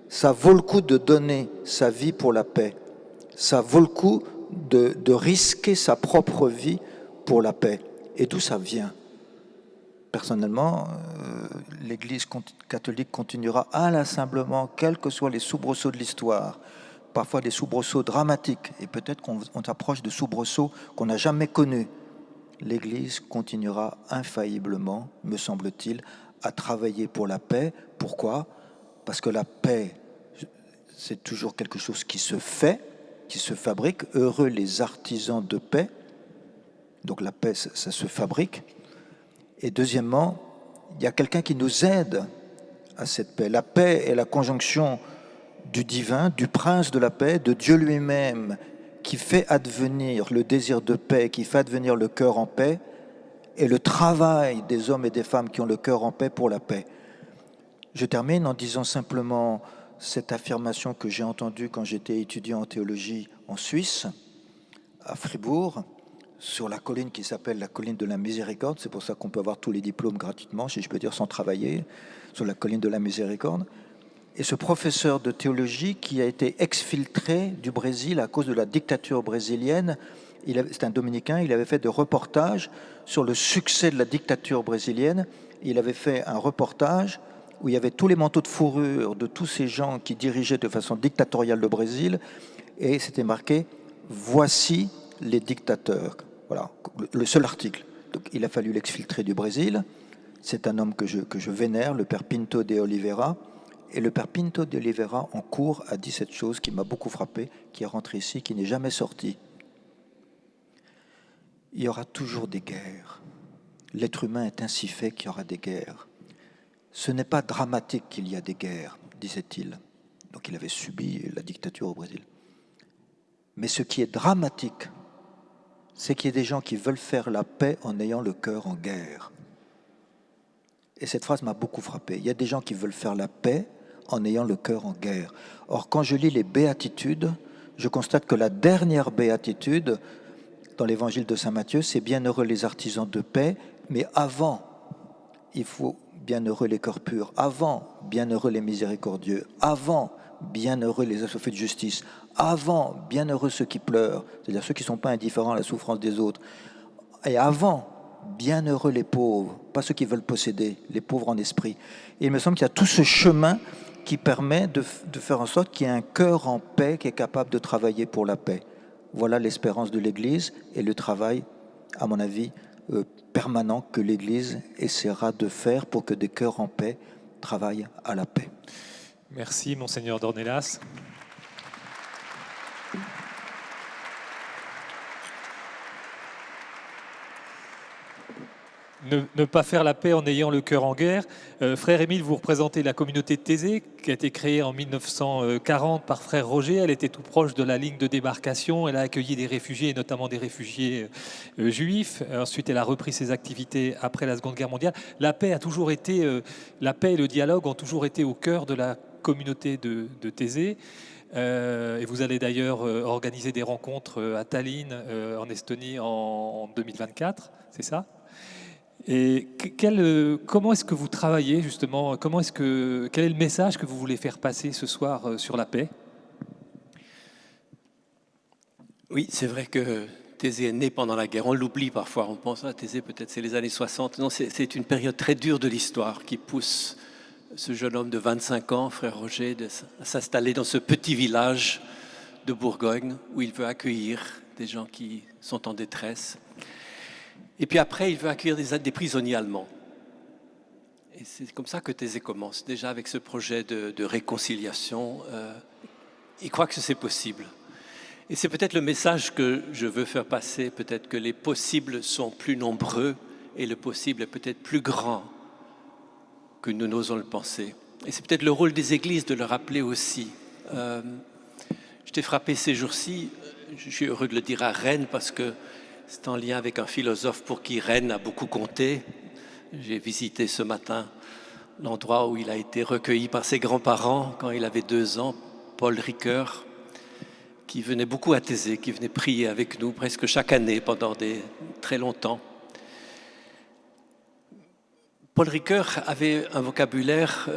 Speaker 5: Ça vaut le coup de donner sa vie pour la paix. Ça vaut le coup de risquer sa propre vie pour la paix. Et d'où ça vient? Personnellement, l'Église catholique continuera inlassablement, quels que soient les soubresauts de l'histoire, parfois des soubresauts dramatiques, et peut-être qu'on s'approche de soubresauts qu'on n'a jamais connus. L'Église continuera infailliblement, me semble-t-il, à travailler pour la paix. Pourquoi? Parce que la paix, c'est toujours quelque chose qui se fait, qui se fabrique. Heureux les artisans de paix. Donc la paix, ça se fabrique. Et deuxièmement, il y a quelqu'un qui nous aide à cette paix. La paix est la conjonction du divin, du prince de la paix, de Dieu lui-même, qui fait advenir le désir de paix, qui fait advenir le cœur en paix, et le travail des hommes et des femmes qui ont le cœur en paix pour la paix. Je termine en disant simplement cette affirmation que j'ai entendue quand j'étais étudiant en théologie en Suisse, à Fribourg, sur la colline qui s'appelle la colline de la Miséricorde. C'est pour ça qu'on peut avoir tous les diplômes gratuitement, si je peux dire, sans travailler, sur la colline de la Miséricorde. Et ce professeur de théologie qui a été exfiltré du Brésil à cause de la dictature brésilienne, c'est un dominicain, il avait fait des reportages sur le succès de la dictature brésilienne. Il avait fait un reportage où il y avait tous les manteaux de fourrure de tous ces gens qui dirigeaient de façon dictatoriale le Brésil, et c'était marqué « Voici les dictateurs ». Voilà, le seul article. Donc, il a fallu l'exfiltrer du Brésil. C'est un homme que je vénère, le père Pinto de Oliveira. Et le père Pinto de Oliveira, en cours, a dit cette chose qui m'a beaucoup frappé, qui est rentré ici, qui n'est jamais sorti. Il y aura toujours des guerres.
Speaker 7: L'être humain est ainsi fait qu'il y aura des guerres. Ce n'est pas dramatique qu'il y a des guerres, disait-il. Donc il avait subi la dictature au Brésil. Mais ce qui est dramatique, c'est qu'il y ait des gens qui veulent faire la paix en ayant le cœur en guerre. Et cette phrase m'a beaucoup frappé. Il y a des gens qui veulent faire la paix en ayant le cœur en guerre. Or, quand je lis les béatitudes, je constate que la dernière béatitude dans l'évangile de Saint Matthieu, c'est bienheureux les artisans de paix, mais avant, il faut bienheureux les cœurs purs, avant, bienheureux les miséricordieux, avant, bienheureux les assoiffés de justice, avant, bienheureux ceux qui pleurent, c'est-à-dire ceux qui ne sont pas indifférents à la souffrance des autres, et avant, bienheureux les pauvres, pas ceux qui veulent posséder, les pauvres en esprit. Et il me semble qu'il y a tout ce chemin qui permet de faire en sorte qu'il y ait un cœur en paix qui est capable de travailler pour la paix. Voilà l'espérance de l'Église et le travail, à mon avis, permanent que l'Église essaiera de faire pour que des cœurs en paix travaillent à la paix.
Speaker 1: Merci, Monseigneur Dornelas. Ne pas faire la paix en ayant le cœur en guerre. Frère Émile, vous représentez la communauté de Thésée, qui a été créée en 1940 par Frère Roger. Elle était tout proche de la ligne de débarcation. Elle a accueilli des réfugiés, notamment des réfugiés juifs. Ensuite, elle a repris ses activités après la Seconde Guerre mondiale. La paix a toujours été, la paix et le dialogue ont toujours été au cœur de la communauté de Thésée. Et vous allez d'ailleurs organiser des rencontres à Tallinn, en Estonie, en 2024, c'est ça ? Et comment est-ce que vous travaillez justement, quel est le message que vous voulez faire passer ce soir sur la paix ?
Speaker 8: Oui, c'est vrai que Thésée est né pendant la guerre. On l'oublie parfois, on pense à Thésée, peut-être c'est les années 60. Non, c'est une période très dure de l'histoire qui pousse ce jeune homme de 25 ans, Frère Roger, à s'installer dans ce petit village de Bourgogne où il veut accueillir des gens qui sont en détresse. Et puis après, il veut accueillir des prisonniers allemands. Et c'est comme ça que Thésée commence, déjà avec ce projet de réconciliation. Il croit que c'est possible. Et c'est peut-être le message que je veux faire passer, peut-être que les possibles sont plus nombreux et le possible est peut-être plus grand que nous n'osons le penser. Et c'est peut-être le rôle des églises de le rappeler aussi. J'étais frappé ces jours-ci, je suis heureux de le dire à Rennes parce que c'est en lien avec un philosophe pour qui Rennes a beaucoup compté. J'ai visité ce matin l'endroit où il a été recueilli par ses grands-parents quand il avait 2 ans, Paul Ricoeur, qui venait beaucoup à Thésée, qui venait prier avec nous presque chaque année pendant très longtemps. Paul Ricoeur avait un vocabulaire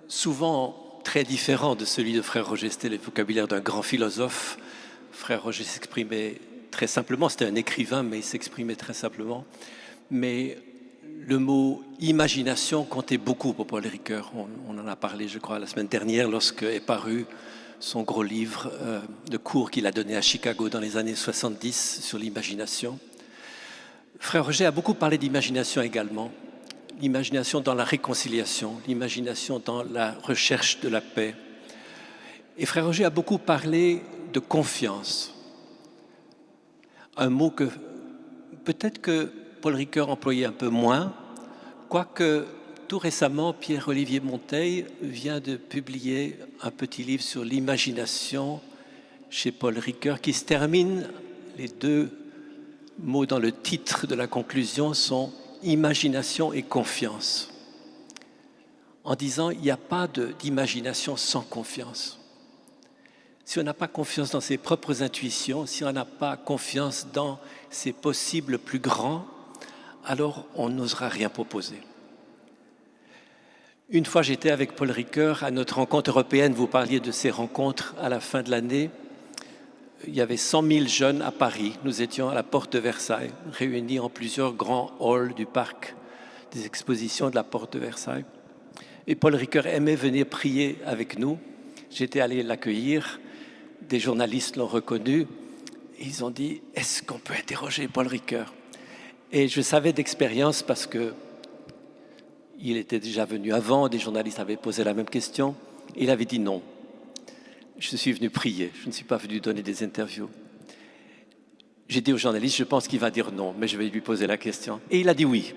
Speaker 8: souvent très différent de celui de Frère Roger. C'était le vocabulaire d'un grand philosophe. Frère Roger s'exprimait très simplement, c'était un écrivain, mais il s'exprimait très simplement. Mais le mot imagination comptait beaucoup pour Paul Ricoeur. On en a parlé, je crois, la semaine dernière, lorsque est paru son gros livre de cours qu'il a donné à Chicago dans les années 70 sur l'imagination. Frère Roger a beaucoup parlé d'imagination également. L'imagination dans la réconciliation, l'imagination dans la recherche de la paix. Et Frère Roger a beaucoup parlé de confiance. Un mot que peut-être que Paul Ricoeur employait un peu moins, quoique tout récemment, Pierre-Olivier Monteil vient de publier un petit livre sur l'imagination chez Paul Ricoeur qui se termine, les 2 mots dans le titre de la conclusion sont imagination et confiance, en disant il n'y a pas d'imagination sans confiance. Si on n'a pas confiance dans ses propres intuitions, si on n'a pas confiance dans ses possibles plus grands, alors on n'osera rien proposer. Une fois, j'étais avec Paul Ricoeur à notre rencontre européenne. Vous parliez de ces rencontres à la fin de l'année. Il y avait 100 000 jeunes à Paris. Nous étions à la porte de Versailles, réunis en plusieurs grands halls du parc des expositions de la porte de Versailles. Et Paul Ricoeur aimait venir prier avec nous. J'étais allé l'accueillir. Des journalistes l'ont reconnu. Ils ont dit « Est-ce qu'on peut interroger Paul Ricoeur ?» Et je savais d'expérience parce que il était déjà venu avant, des journalistes avaient posé la même question. Il avait dit non. Je suis venu prier, je ne suis pas venu donner des interviews. J'ai dit au journaliste, je pense qu'il va dire non, mais je vais lui poser la question. Et il a dit oui.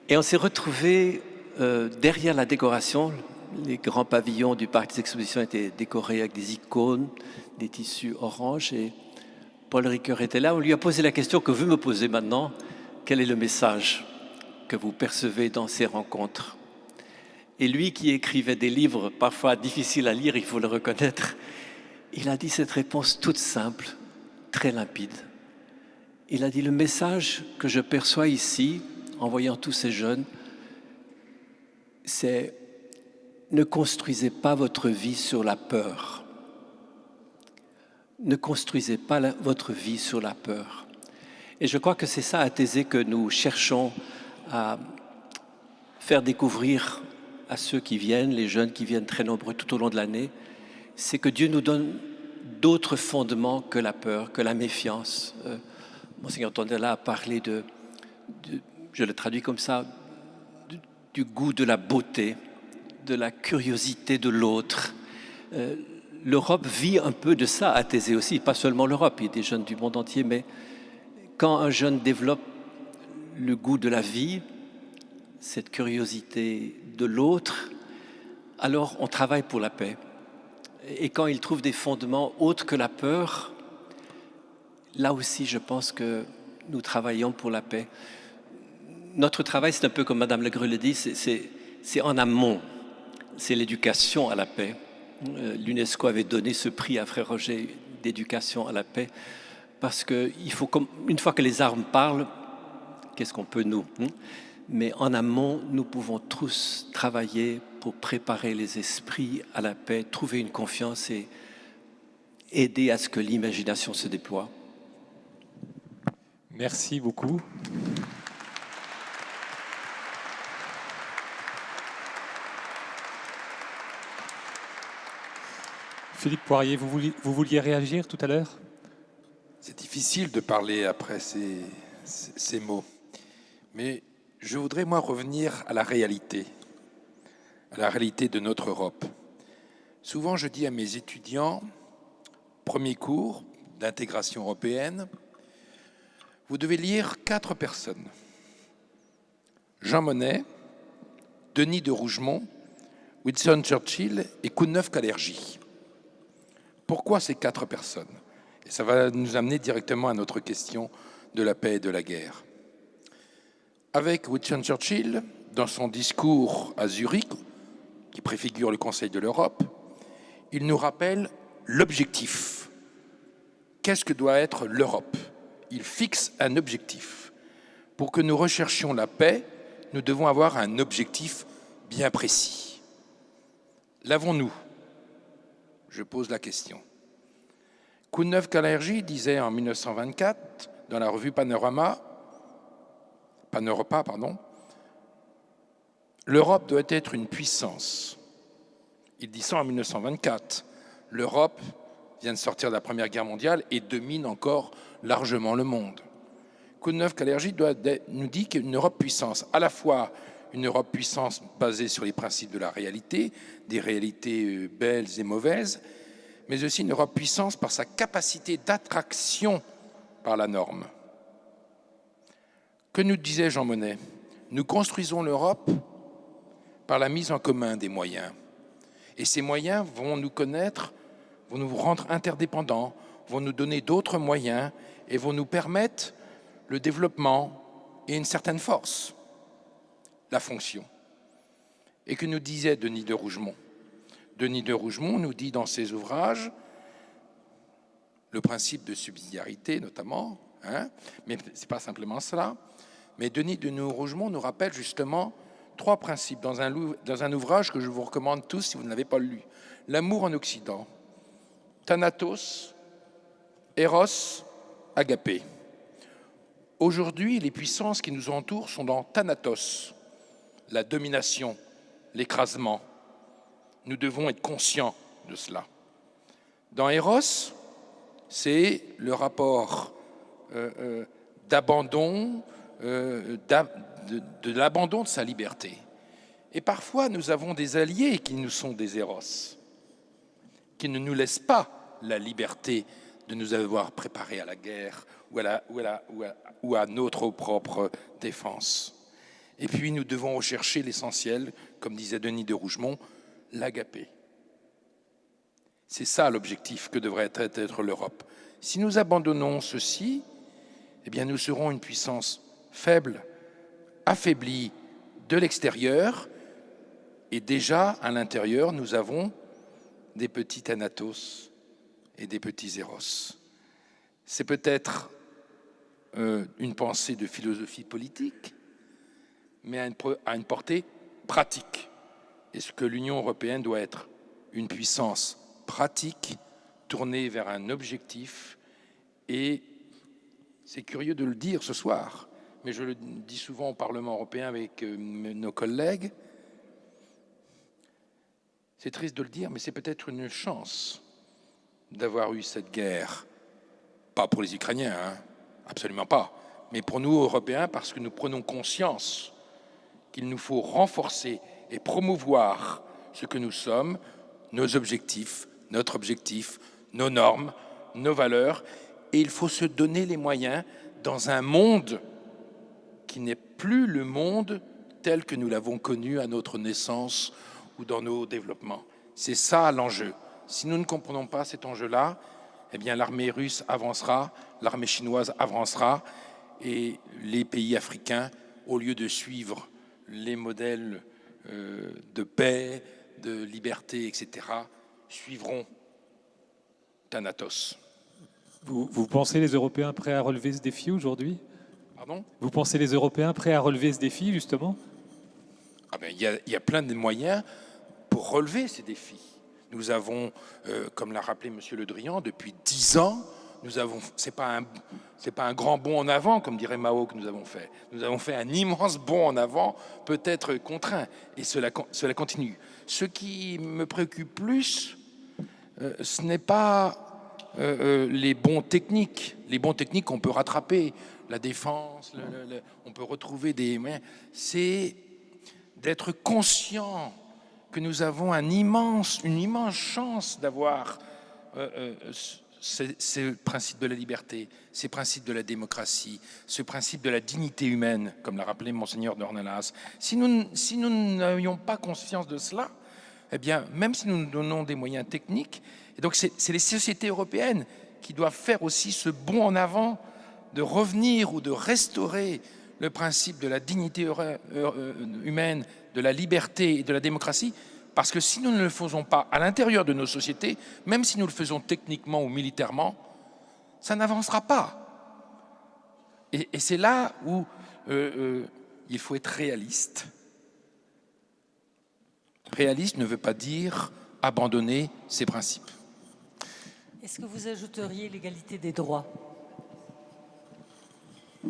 Speaker 8: Et on s'est retrouvés derrière la décoration. Les grands pavillons du parc des expositions étaient décorés avec des icônes, des tissus orange. Et Paul Ricoeur était là. On lui a posé la question que vous me posez maintenant. Quel est le message que vous percevez dans ces rencontres? Et lui qui écrivait des livres parfois difficiles à lire, il faut le reconnaître, il a dit cette réponse toute simple, très limpide. Il a dit, le message que je perçois ici, en voyant tous ces jeunes, c'est ne construisez pas votre vie sur la peur. Ne construisez pas votre vie sur la peur. Et je crois que c'est ça à Thésée que nous cherchons à faire découvrir à ceux qui viennent, les jeunes qui viennent très nombreux tout au long de l'année, c'est que Dieu nous donne d'autres fondements que la peur, que la méfiance. Monseigneur Tondela a parlé je le traduis comme ça, du goût de la beauté, de la curiosité de l'autre. L'Europe vit un peu de ça à Thésée aussi, pas seulement l'Europe, il y a des jeunes du monde entier, mais quand un jeune développe le goût de la vie, cette curiosité de l'autre, alors on travaille pour la paix. Et quand il trouve des fondements autres que la peur, là aussi je pense que nous travaillons pour la paix. Notre travail, c'est un peu comme Madame Legreux le dit, c'est en amont, c'est l'éducation à la paix. L'UNESCO avait donné ce prix à Frère Roger d'éducation à la paix, parce qu'il faut, une fois que les armes parlent, qu'est-ce qu'on peut nous mais en amont, nous pouvons tous travailler pour préparer les esprits à la paix, trouver une confiance et aider à ce que l'imagination se déploie.
Speaker 1: Merci beaucoup. Philippe Poirier, vous vouliez réagir tout à l'heure?
Speaker 2: C'est difficile de parler après ces mots, mais je voudrais, moi, revenir à la réalité de notre Europe. Souvent, je dis à mes étudiants, premier cours d'intégration européenne, vous devez lire 4 personnes. Jean Monnet, Denis de Rougemont, Winston Churchill et Kounneuf-Kalergi. Pourquoi ces 4 personnes? Et ça va nous amener directement à notre question de la paix et de la guerre. Avec Winston Churchill, dans son discours à Zurich, qui préfigure le Conseil de l'Europe, il nous rappelle l'objectif. Qu'est-ce que doit être l'Europe? Il fixe un objectif. Pour que nous recherchions la paix, nous devons avoir un objectif bien précis. L'avons-nous? Je pose la question. Kounneuf-Kalergi disait en 1924, dans la revue Panorama, l'Europe doit être une puissance. Il dit ça en 1924. L'Europe vient de sortir de la Première Guerre mondiale et domine encore largement le monde. Kounneuf-Kalergi nous dit qu'une Europe puissance, à la fois une Europe puissance basée sur les principes de la réalité, des réalités belles et mauvaises, mais aussi une Europe puissance par sa capacité d'attraction par la norme. Que nous disait Jean Monnet? Nous construisons l'Europe par la mise en commun des moyens. Et ces moyens vont nous connaître, vont nous rendre interdépendants, vont nous donner d'autres moyens et vont nous permettre le développement et une certaine force, la fonction. Et que nous disait Denis de Rougemont? Denis de Rougemont nous dit dans ses ouvrages, le principe de subsidiarité notamment, mais ce n'est pas simplement cela, mais Denis de Rougemont nous rappelle justement 3 principes dans un ouvrage que je vous recommande tous si vous ne l'avez pas lu. L'amour en Occident, Thanatos, Eros, Agapé. Aujourd'hui, les puissances qui nous entourent sont dans Thanatos, la domination, l'écrasement. Nous devons être conscients de cela. Dans Eros, c'est le rapport d'abandon, de l'abandon de sa liberté. Et parfois, nous avons des alliés qui nous sont des Eros, qui ne nous laissent pas la liberté de nous avoir préparés à la guerre ou à notre propre défense. Et puis nous devons rechercher l'essentiel, comme disait Denis de Rougemont, l'agapé. C'est ça l'objectif que devrait être l'Europe. Si nous abandonnons ceci, eh bien nous serons une puissance faible, affaiblie de l'extérieur, et déjà à l'intérieur, nous avons des petits Thanatos et des petits Éros. C'est peut-être une pensée de philosophie politique, mais à une portée pratique. Est-ce que l'Union européenne doit être une puissance pratique, tournée vers un objectif? Et c'est curieux de le dire ce soir, mais je le dis souvent au Parlement européen avec nos collègues, c'est triste de le dire, mais c'est peut-être une chance d'avoir eu cette guerre. Pas pour les Ukrainiens, hein, absolument pas, mais pour nous, Européens, parce que nous prenons conscience qu'il nous faut renforcer et promouvoir ce que nous sommes, nos objectifs, notre objectif, nos normes, nos valeurs, et il faut se donner les moyens dans un monde qui n'est plus le monde tel que nous l'avons connu à notre naissance ou dans nos développements. C'est ça l'enjeu. Si nous ne comprenons pas cet enjeu-là, eh bien l'armée russe avancera, l'armée chinoise avancera, et les pays africains, au lieu de suivre les modèles de paix, de liberté, etc., suivront Thanatos.
Speaker 1: Vous pensez les Européens prêts à relever ce défi aujourd'hui?
Speaker 2: Pardon?
Speaker 1: Vous pensez les Européens prêts à relever ce défi, justement?
Speaker 2: Ah ben, il y a plein de moyens pour relever ces défis. Nous avons, comme l'a rappelé M. Le Drian, depuis 10 ans, c'est pas un grand bond en avant, comme dirait Mao, que nous avons fait. Nous avons fait un immense bond en avant, peut-être contraint, et cela continue. Ce qui me préoccupe plus, ce n'est pas les bons techniques. Les bons techniques, on peut rattraper la défense, on peut retrouver des moyens. C'est d'être conscient que nous avons une immense chance d'avoir ce principe de la liberté, ces principes de la démocratie, ce principe de la dignité humaine, comme l'a rappelé Monseigneur Dornelas. Si nous n'avions pas conscience de cela, eh bien, même si nous nous donnons des moyens techniques, et donc c'est les sociétés européennes qui doivent faire aussi ce bond en avant, de revenir ou de restaurer le principe de la dignité humaine, de la liberté et de la démocratie, parce que si nous ne le faisons pas à l'intérieur de nos sociétés, même si nous le faisons techniquement ou militairement, ça n'avancera pas. Et c'est là où il faut être réaliste. Réaliste ne veut pas dire abandonner ses principes.
Speaker 6: Est-ce que vous ajouteriez l'égalité des droits?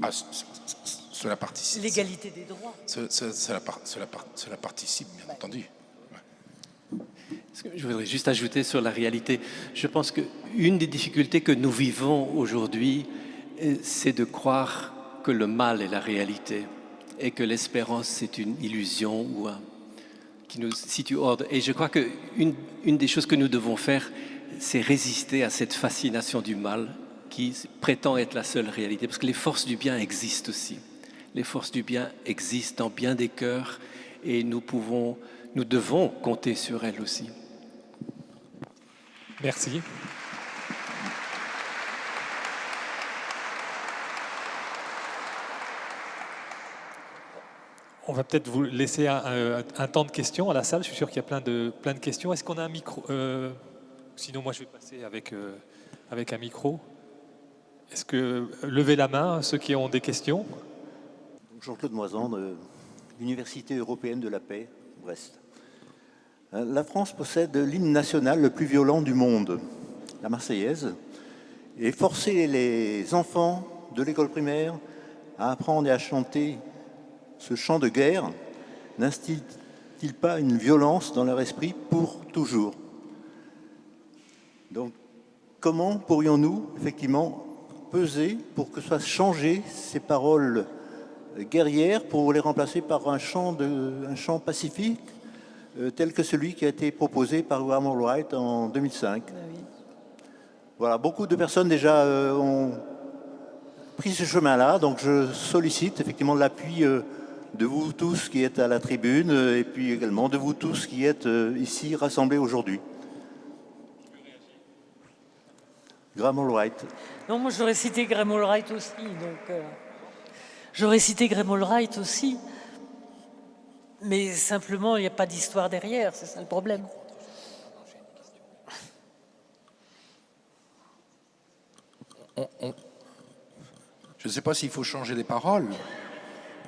Speaker 2: Ah, cela participe.
Speaker 6: L'égalité des droits.
Speaker 2: Cela participe, bien entendu.
Speaker 8: Je voudrais juste ajouter sur la réalité. Je pense qu'une des difficultés que nous vivons aujourd'hui, c'est de croire que le mal est la réalité et que l'espérance, c'est une illusion ou qui nous situe hors. Et je crois qu'une des choses que nous devons faire, c'est résister à cette fascination du mal qui prétend être la seule réalité. Parce que les forces du bien existent aussi. Les forces du bien existent dans bien des cœurs et nous devons compter sur elles aussi.
Speaker 1: Merci. On va peut-être vous laisser un temps de questions à la salle. Je suis sûr qu'il y a plein de questions. Est-ce qu'on a un micro? Sinon, moi, je vais passer avec un micro. Est-ce que levez la main, ceux qui ont des questions?
Speaker 9: Jean-Claude Moisan, de l'Université européenne de la paix, Brest. La France possède l'hymne national le plus violent du monde, la Marseillaise, et forcer les enfants de l'école primaire à apprendre et à chanter ce chant de guerre n'instille-t-il pas une violence dans leur esprit pour toujours? Donc, comment pourrions-nous effectivement peser pour que soient changées ces paroles guerrières pour les remplacer par un chant pacifique tel que celui qui a été proposé par William Albright en 2005? Voilà, beaucoup de personnes déjà ont pris ce chemin-là, donc je sollicite effectivement l'appui de vous tous qui êtes à la tribune et puis également de vous tous qui êtes ici rassemblés aujourd'hui. Graham Allwright.
Speaker 6: Non, moi j'aurais cité Graham Allwright aussi. J'aurais cité Graham Allwright aussi. Mais simplement, il n'y a pas d'histoire derrière, c'est ça le problème.
Speaker 2: Je ne sais pas s'il faut changer les paroles,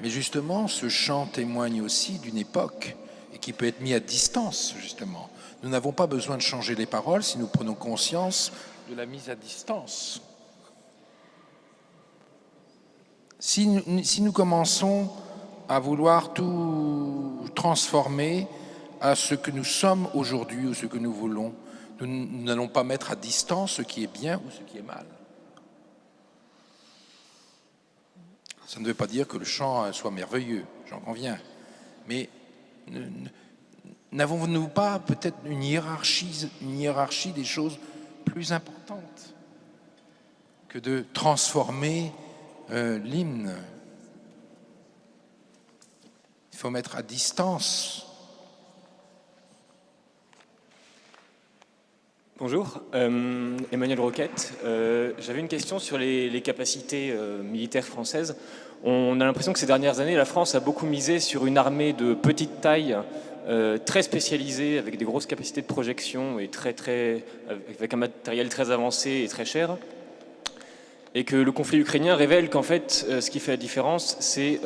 Speaker 2: mais justement, ce chant témoigne aussi d'une époque et qui peut être mis à distance, justement. Nous n'avons pas besoin de changer les paroles si nous prenons conscience de la mise à distance. Si nous commençons à vouloir tout transformer à ce que nous sommes aujourd'hui ou ce que nous voulons, nous n'allons pas mettre à distance ce qui est bien ou ce qui est mal. Ça ne veut pas dire que le chant soit merveilleux, j'en conviens. Mais n'avons-nous pas peut-être une hiérarchie des choses plus importantes que de transformer l'hymne? Il faut mettre à distance.
Speaker 10: Bonjour, Emmanuel Roquette. J'avais une question sur les capacités militaires françaises. On a l'impression que ces dernières années, la France a beaucoup misé sur une armée de petite taille, très spécialisée, avec des grosses capacités de projection et avec un matériel très avancé et très cher. Et que le conflit ukrainien révèle qu'en fait, ce qui fait la différence, c'est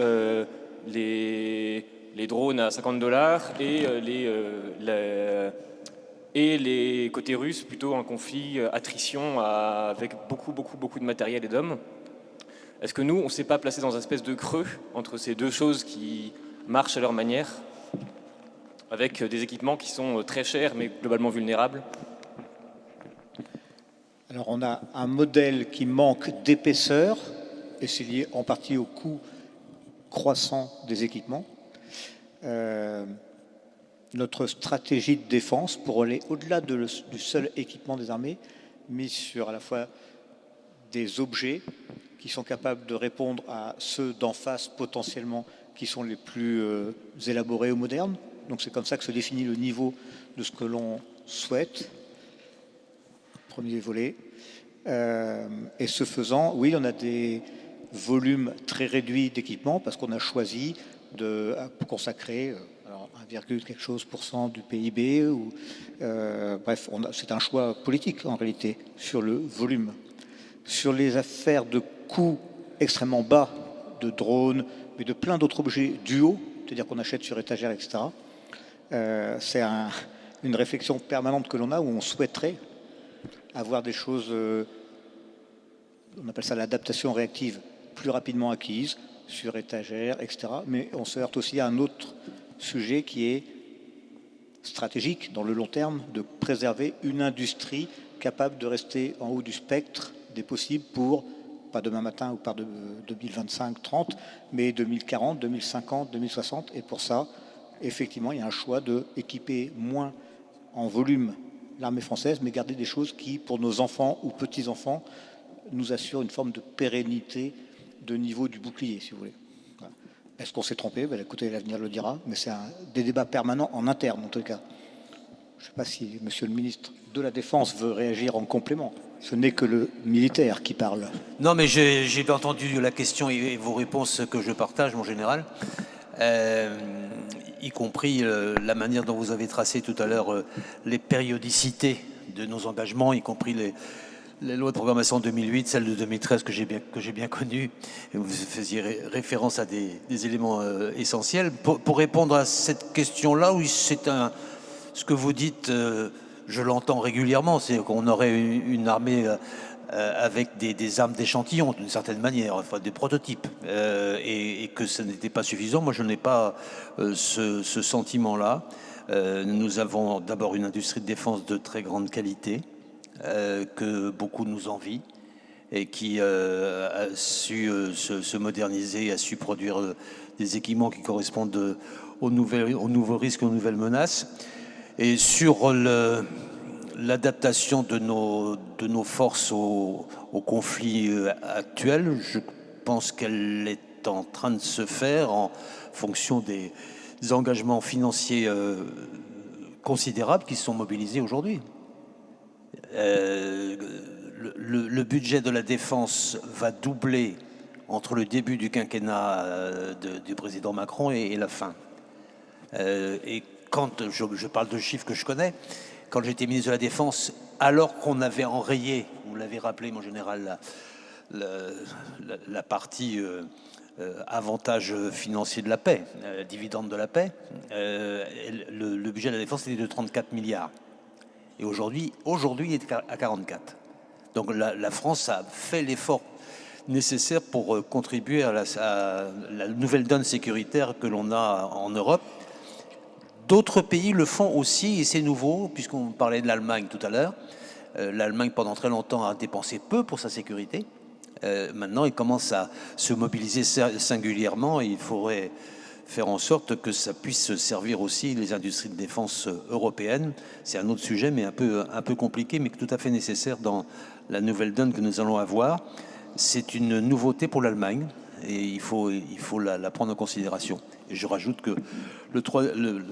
Speaker 10: les drones à $50 et les côtés russes, plutôt un conflit attrition avec beaucoup de matériel et d'hommes. Est-ce que nous, on ne s'est pas placé dans une espèce de creux entre ces deux choses qui marchent à leur manière, avec des équipements qui sont très chers mais globalement vulnérables?
Speaker 5: Alors on a un modèle qui manque d'épaisseur, et c'est lié en partie au coût croissant des équipements. Notre stratégie de défense, pour aller au-delà du seul équipement des armées, mise sur à la fois des objets qui sont capables de répondre à ceux d'en face potentiellement qui sont les plus élaborés ou modernes. Donc c'est comme ça que se définit le niveau de ce que l'on souhaite. Premier volet. Et ce faisant, oui, on a des volumes très réduits d'équipements parce qu'on a choisi de consacrer 1, quelque chose % du PIB. Bref, c'est un choix politique en réalité sur le volume. Sur les affaires de coûts extrêmement bas, de drones, mais de plein d'autres objets duaux, c'est-à-dire qu'on achète sur étagère, etc. C'est une réflexion permanente que l'on a où on souhaiterait avoir des choses, on appelle ça l'adaptation réactive, plus rapidement acquise, sur étagère, etc. Mais on se heurte aussi à un autre sujet qui est stratégique dans le long terme, de préserver une industrie capable de rester en haut du spectre des possibles pour, pas demain matin ou par 2025-30, mais 2040, 2050, 2060. Et pour ça, effectivement, il y a un choix d'équiper moins en volume l'armée française, mais garder des choses qui, pour nos enfants ou petits-enfants, nous assurent une forme de pérennité de niveau du bouclier, si vous voulez. Voilà. Est-ce qu'on s'est trompé? Écoutez, l'avenir le dira, mais c'est des débats permanents en interne, en tout cas. Je ne sais pas si Monsieur le ministre de la Défense veut réagir en complément. Ce n'est que le militaire qui parle.
Speaker 3: Non, mais j'ai entendu la question et vos réponses que je partage, mon général. Y compris la manière dont vous avez tracé tout à l'heure les périodicités de nos engagements, y compris les lois de programmation 2008, celle de 2013 que j'ai bien connue. Vous faisiez référence à des éléments essentiels. Pour répondre à cette question-là, oui, ce que vous dites, je l'entends régulièrement, c'est qu'on aurait une armée avec des armes d'échantillon, d'une certaine manière, enfin des prototypes, et que ce n'était pas suffisant. Moi, je n'ai pas ce sentiment-là. Nous avons d'abord une industrie de défense de très grande qualité, que beaucoup nous envient, et qui a su se moderniser, a su produire des équipements qui correspondent aux nouveaux risques, aux nouvelles menaces. Et sur l'adaptation de nos forces au conflit actuel, je pense qu'elle est en train de se faire en fonction des engagements financiers considérables qui sont mobilisés aujourd'hui. Le budget de la défense va doubler entre le début du quinquennat du président Macron et la fin. Et quand je parle de chiffres que je connais, quand j'étais ministre de la Défense, alors qu'on avait enrayé, vous l'avez rappelé mon général, la partie avantage financier de la paix, dividende de la paix, le budget de la Défense était de 34 milliards. Et aujourd'hui, il est à 44. Donc la France a fait l'effort nécessaire pour contribuer à la nouvelle donne sécuritaire que l'on a en Europe. D'autres pays le font aussi, et c'est nouveau, puisqu'on parlait de l'Allemagne tout à l'heure. L'Allemagne, pendant très longtemps, a dépensé peu pour sa sécurité. Maintenant, il commence à se mobiliser singulièrement, et il faudrait faire en sorte que ça puisse servir aussi les industries de défense européennes. C'est un autre sujet, mais un peu compliqué, mais tout à fait nécessaire dans la nouvelle donne que nous allons avoir. C'est une nouveauté pour l'Allemagne, et il faut la prendre en considération. Et je rajoute que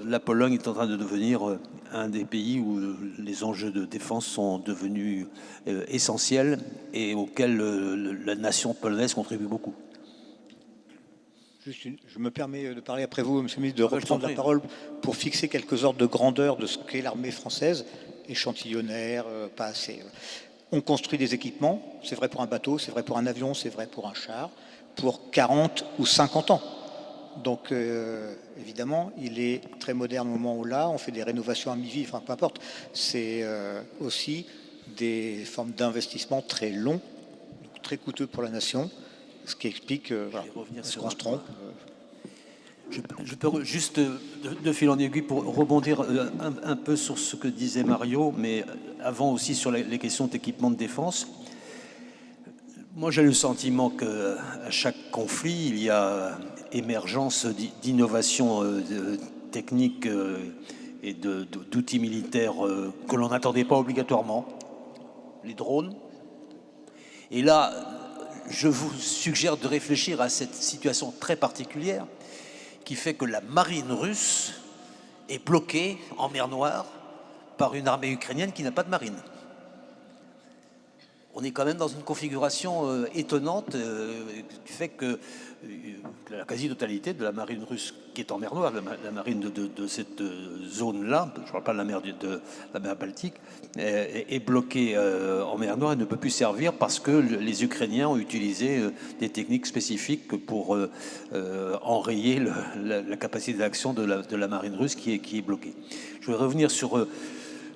Speaker 3: la Pologne est en train de devenir un des pays où les enjeux de défense sont devenus essentiels et auxquels la nation polonaise contribue beaucoup.
Speaker 5: Je me permets de parler après vous, Monsieur le ministre, de reprendre la parole pour fixer quelques ordres de grandeur de ce qu'est l'armée française, échantillonnaire, pas assez. On construit des équipements, c'est vrai pour un bateau, c'est vrai pour un avion, c'est vrai pour un char, pour 40 ou 50 ans. Donc, évidemment, il est très moderne au moment où là, on fait des rénovations à mi-vie, enfin, peu importe. C'est aussi des formes d'investissement très longs, donc très coûteux pour la nation, ce qui explique ce qu'on se trompe.
Speaker 3: Je peux juste, de fil en aiguille, pour rebondir un peu sur ce que disait Mario, mais avant aussi sur les questions d'équipement de défense. Moi, j'ai le sentiment qu'à chaque conflit, il y a émergence d'innovations techniques et d'outils militaires que l'on n'attendait pas obligatoirement. Les drones. Et là, je vous suggère de réfléchir à cette situation très particulière qui fait que la marine russe est bloquée en mer Noire par une armée ukrainienne qui n'a pas de marine. On est quand même dans une configuration étonnante qui fait que la quasi-totalité de la marine russe qui est en mer Noire, la marine de cette zone-là, je ne parle pas de la mer Baltique, est bloquée en mer Noire et ne peut plus servir parce que les Ukrainiens ont utilisé des techniques spécifiques pour enrayer la capacité d'action de la marine russe qui est bloquée. Je vais revenir sur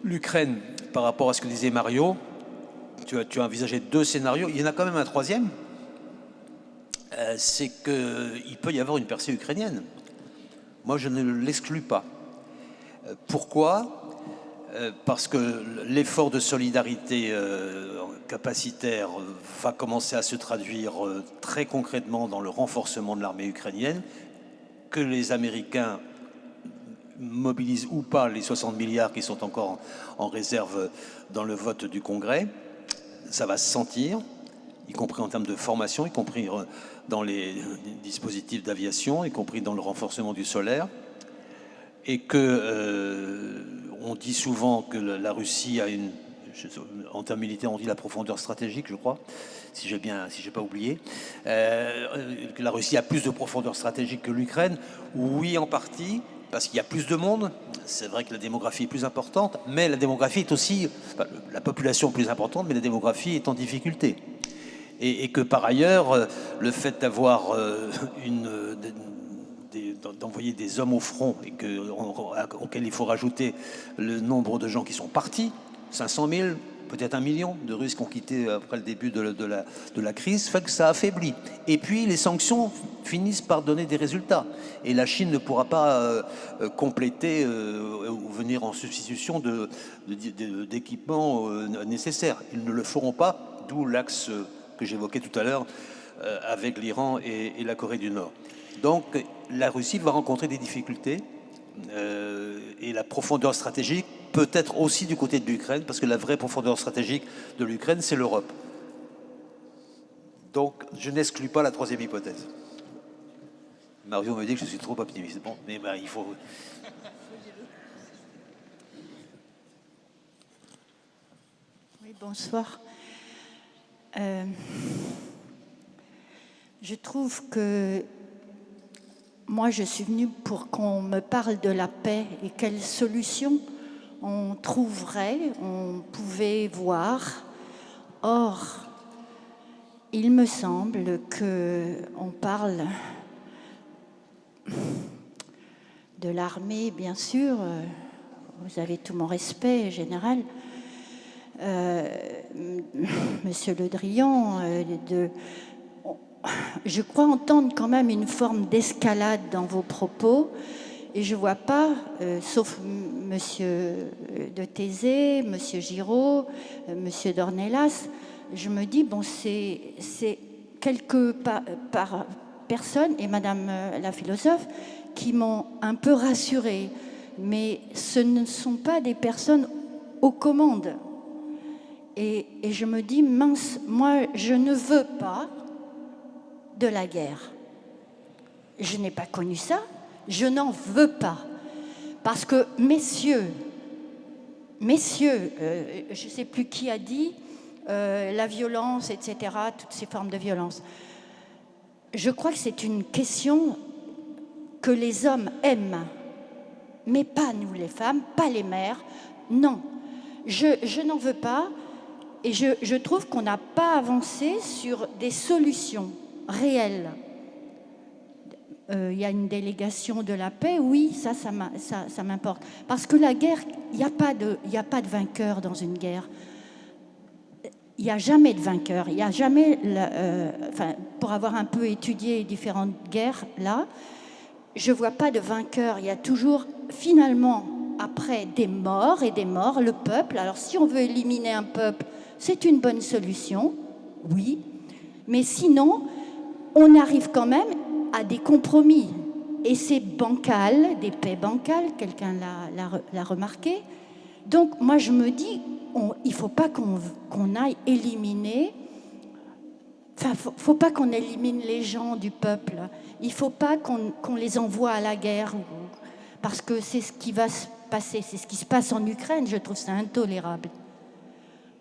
Speaker 3: l'Ukraine par rapport à ce que disait Mario. Tu as envisagé 2 scénarios. Il y en a quand même un troisième. C'est qu'il peut y avoir une percée ukrainienne. Moi, je ne l'exclus pas. Pourquoi ? Parce que l'effort de solidarité capacitaire va commencer à se traduire très concrètement dans le renforcement de l'armée ukrainienne, que les Américains mobilisent ou pas les 60 milliards qui sont encore en réserve dans le vote du Congrès. Ça va se sentir, y compris en termes de formation, y compris dans les dispositifs d'aviation, y compris dans le renforcement du solaire. Et que on dit souvent que la Russie a en termes militaires, on dit la profondeur stratégique, je crois, si j'ai pas oublié, que la Russie a plus de profondeur stratégique que l'Ukraine. Oui, en partie, parce qu'il y a plus de monde. C'est vrai que la démographie est plus importante, mais la démographie est aussi, la population plus importante, mais la démographie est en difficulté. Et que par ailleurs, le fait d'avoir d'envoyer des hommes au front et auquel il faut rajouter le nombre de gens qui sont partis, 500 000, peut-être 1 million de Russes qui ont quitté après le début de la crise, fait que ça affaiblit. Et puis les sanctions finissent par donner des résultats. Et la Chine ne pourra pas compléter ou venir en substitution d'équipements nécessaires. Ils ne le feront pas, d'où l'axe que j'évoquais tout à l'heure avec l'Iran et la Corée du Nord. Donc la Russie va rencontrer des difficultés Et la profondeur stratégique peut être aussi du côté de l'Ukraine, parce que la vraie profondeur stratégique de l'Ukraine, c'est l'Europe. Donc, je n'exclus pas la troisième hypothèse. Mario me dit que je suis trop optimiste. Bon, mais ben, il faut...
Speaker 11: Oui, bonsoir. Je trouve que moi, je suis venue pour qu'on me parle de la paix et quelles solutions on trouverait, on pouvait voir. Or, il me semble qu'on parle de l'armée, bien sûr. Vous avez tout mon respect, général. Monsieur Le Drian, je crois entendre quand même une forme d'escalade dans vos propos et je ne vois pas, sauf Monsieur de Thésée, Monsieur Giraud, Monsieur Dornelas, je me dis, bon, c'est quelques personnes, et Madame la philosophe, qui m'ont un peu rassurée, mais ce ne sont pas des personnes aux commandes. Et je me dis, mince, moi, je ne veux pas de la guerre. Je n'ai pas connu ça, je n'en veux pas. Parce que, messieurs, je ne sais plus qui a dit, la violence, etc., toutes ces formes de violence. Je crois que c'est une question que les hommes aiment, mais pas nous les femmes, pas les mères. Non, je n'en veux pas. Et je trouve qu'on n'a pas avancé sur des solutions réelles. Il y a une délégation de la paix, oui, ça m'importe. Parce que la guerre, il n'y a pas de vainqueur dans une guerre. Il n'y a jamais de vainqueur. Il n'y a jamais... pour avoir un peu étudié les différentes guerres, là, je ne vois pas de vainqueur. Il y a toujours, finalement, après des morts et des morts, le peuple. Alors, si on veut éliminer un peuple, c'est une bonne solution, oui, mais sinon, on arrive quand même à des compromis. Et c'est bancal, des paix bancales, quelqu'un l'a remarqué. Donc, moi, je me dis, il ne faut pas qu'on aille éliminer, faut pas qu'on élimine les gens du peuple. Il ne faut pas qu'on les envoie à la guerre, parce que c'est ce qui va se passer, c'est ce qui se passe en Ukraine, je trouve ça intolérable.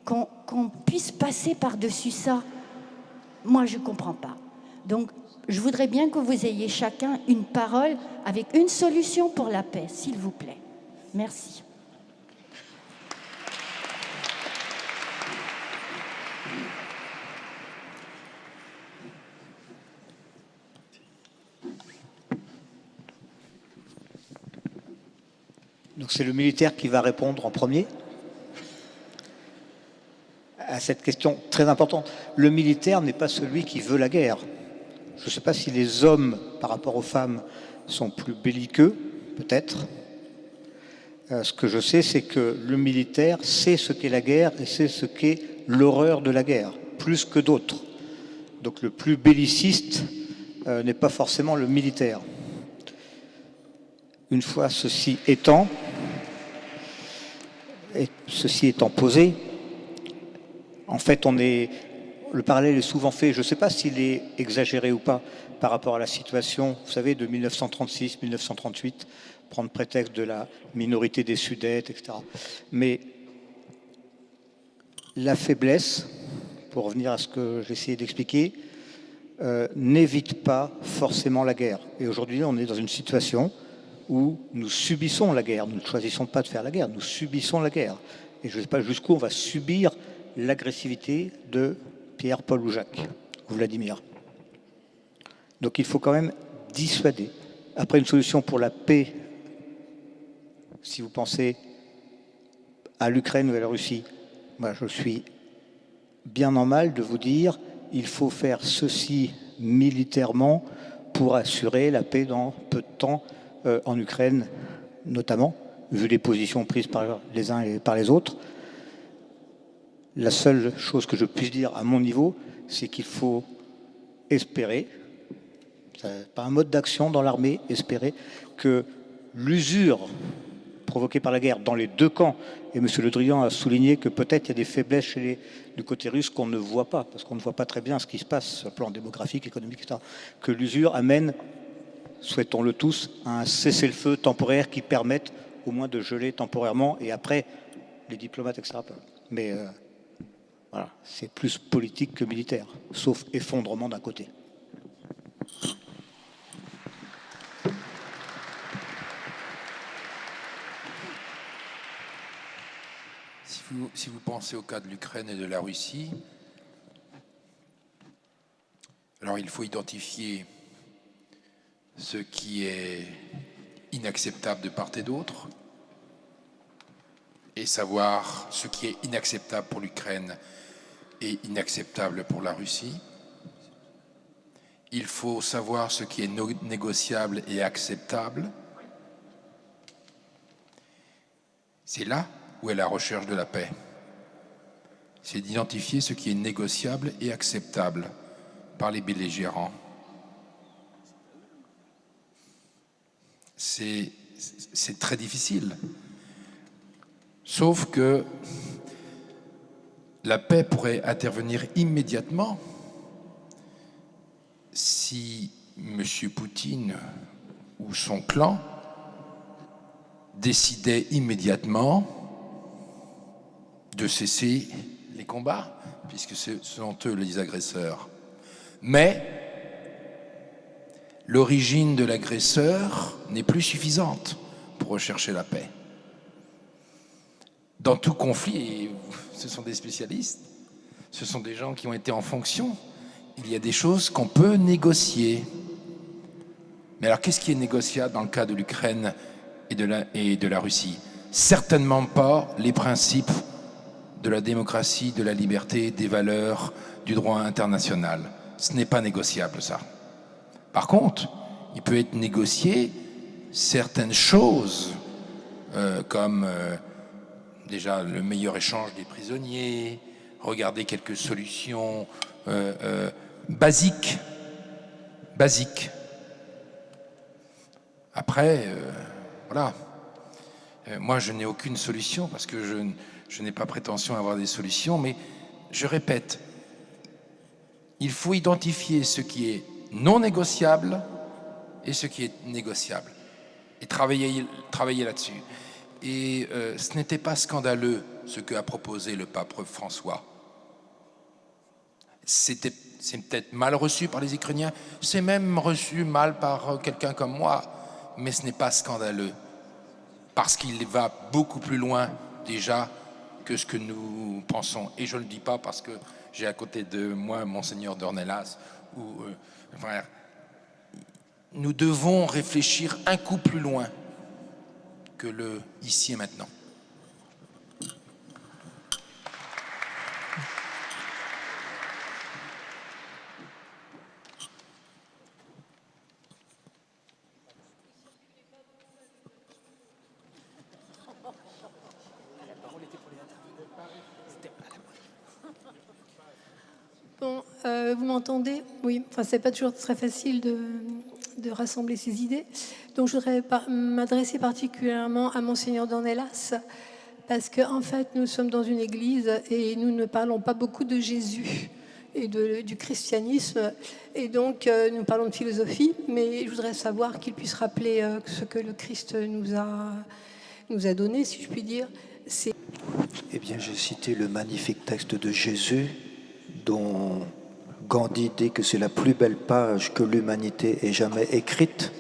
Speaker 11: Qu'on puisse passer par-dessus ça, moi, je ne comprends pas. Donc, je voudrais bien que vous ayez chacun une parole avec une solution pour la paix, s'il vous plaît. Merci.
Speaker 5: Donc c'est le militaire qui va répondre en premier à cette question très importante. Le militaire n'est pas celui qui veut la guerre. Je ne sais pas si les hommes, par rapport aux femmes, sont plus belliqueux, peut-être. Ce que je sais, c'est que le militaire sait ce qu'est la guerre et sait ce qu'est l'horreur de la guerre, plus que d'autres. Donc le plus belliciste n'est pas forcément le militaire. Une fois ceci étant posé, en fait, le parallèle est souvent fait, je ne sais pas s'il est exagéré ou pas par rapport à la situation, vous savez, de 1936-1938, prendre prétexte de la minorité des Sudètes, etc. Mais la faiblesse, pour revenir à ce que j'essayais d'expliquer, n'évite pas forcément la guerre. Et aujourd'hui, on est dans une situation où nous subissons la guerre. Nous ne choisissons pas de faire la guerre, nous subissons la guerre. Et je ne sais pas jusqu'où on va subir l'agressivité de Pierre, Paul ou Jacques, ou Vladimir. Donc il faut quand même dissuader. Après, une solution pour la paix, si vous pensez à l'Ukraine ou à la Russie, moi je suis bien en mal de vous dire il faut faire ceci militairement pour assurer la paix dans peu de temps en Ukraine, notamment, vu les positions prises par les uns et par les autres. La seule chose que je puisse dire à mon niveau, c'est qu'il faut espérer, c'est pas un mode d'action dans l'armée, espérer que l'usure provoquée par la guerre dans les deux camps, et M. Le Drian a souligné que peut-être il y a des faiblesses du côté russe qu'on ne voit pas, parce qu'on ne voit pas très bien ce qui se passe sur le plan démographique, économique, etc., que l'usure amène, souhaitons-le tous, à un cessez-le-feu temporaire qui permette au moins de geler temporairement, et après, les diplomates, etc. Mais voilà, c'est plus politique que militaire, sauf effondrement d'un côté.
Speaker 2: Si vous pensez au cas de l'Ukraine et de la Russie, alors il faut identifier ce qui est inacceptable de part et d'autre et savoir ce qui est inacceptable pour l'Ukraine et inacceptable pour la Russie. Il faut savoir ce qui est négociable et acceptable. C'est là où est la recherche de la paix. C'est d'identifier ce qui est négociable et acceptable par les belligérants. C'est très difficile. Sauf que la paix pourrait intervenir immédiatement si M. Poutine ou son clan décidait immédiatement de cesser les combats, puisque ce sont eux les agresseurs. Mais l'origine de l'agresseur n'est plus suffisante pour rechercher la paix. Dans tout conflit, et ce sont des spécialistes, ce sont des gens qui ont été en fonction, il y a des choses qu'on peut négocier. Mais alors, qu'est-ce qui est négociable dans le cas de l'Ukraine et de la Russie? Certainement pas les principes de la démocratie, de la liberté, des valeurs, du droit international. Ce n'est pas négociable, ça. Par contre, il peut être négocié certaines choses, comme déjà le meilleur échange des prisonniers, regarder quelques solutions basiques. Après, voilà. Moi, je n'ai aucune solution parce que je n'ai pas prétention à avoir des solutions, mais je répète, il faut identifier ce qui est non négociable et ce qui est négociable et travailler là-dessus. Et ce n'était pas scandaleux ce qu'a proposé le pape François. C'est peut-être mal reçu par les Ukrainiens, c'est même reçu mal par quelqu'un comme moi, mais ce n'est pas scandaleux parce qu'il va beaucoup plus loin déjà que ce que nous pensons. Et je ne le dis pas parce que j'ai à côté de moi Monseigneur Dornelas. Nous devons réfléchir un coup plus loin que le ici et maintenant.
Speaker 12: Bon, vous m'entendez? Oui, enfin, c'est pas toujours très facile de rassembler ces idées. Donc, je voudrais m'adresser particulièrement à Monseigneur Dornelas, parce qu'en fait, nous sommes dans une église et nous ne parlons pas beaucoup de Jésus et du christianisme. Et donc, nous parlons de philosophie, mais je voudrais savoir qu'il puisse rappeler ce que le Christ nous a donné, si je puis dire.
Speaker 7: Eh bien, j'ai cité le magnifique texte de Jésus, dont Gandhi dit que c'est la plus belle page que l'humanité ait jamais écrite,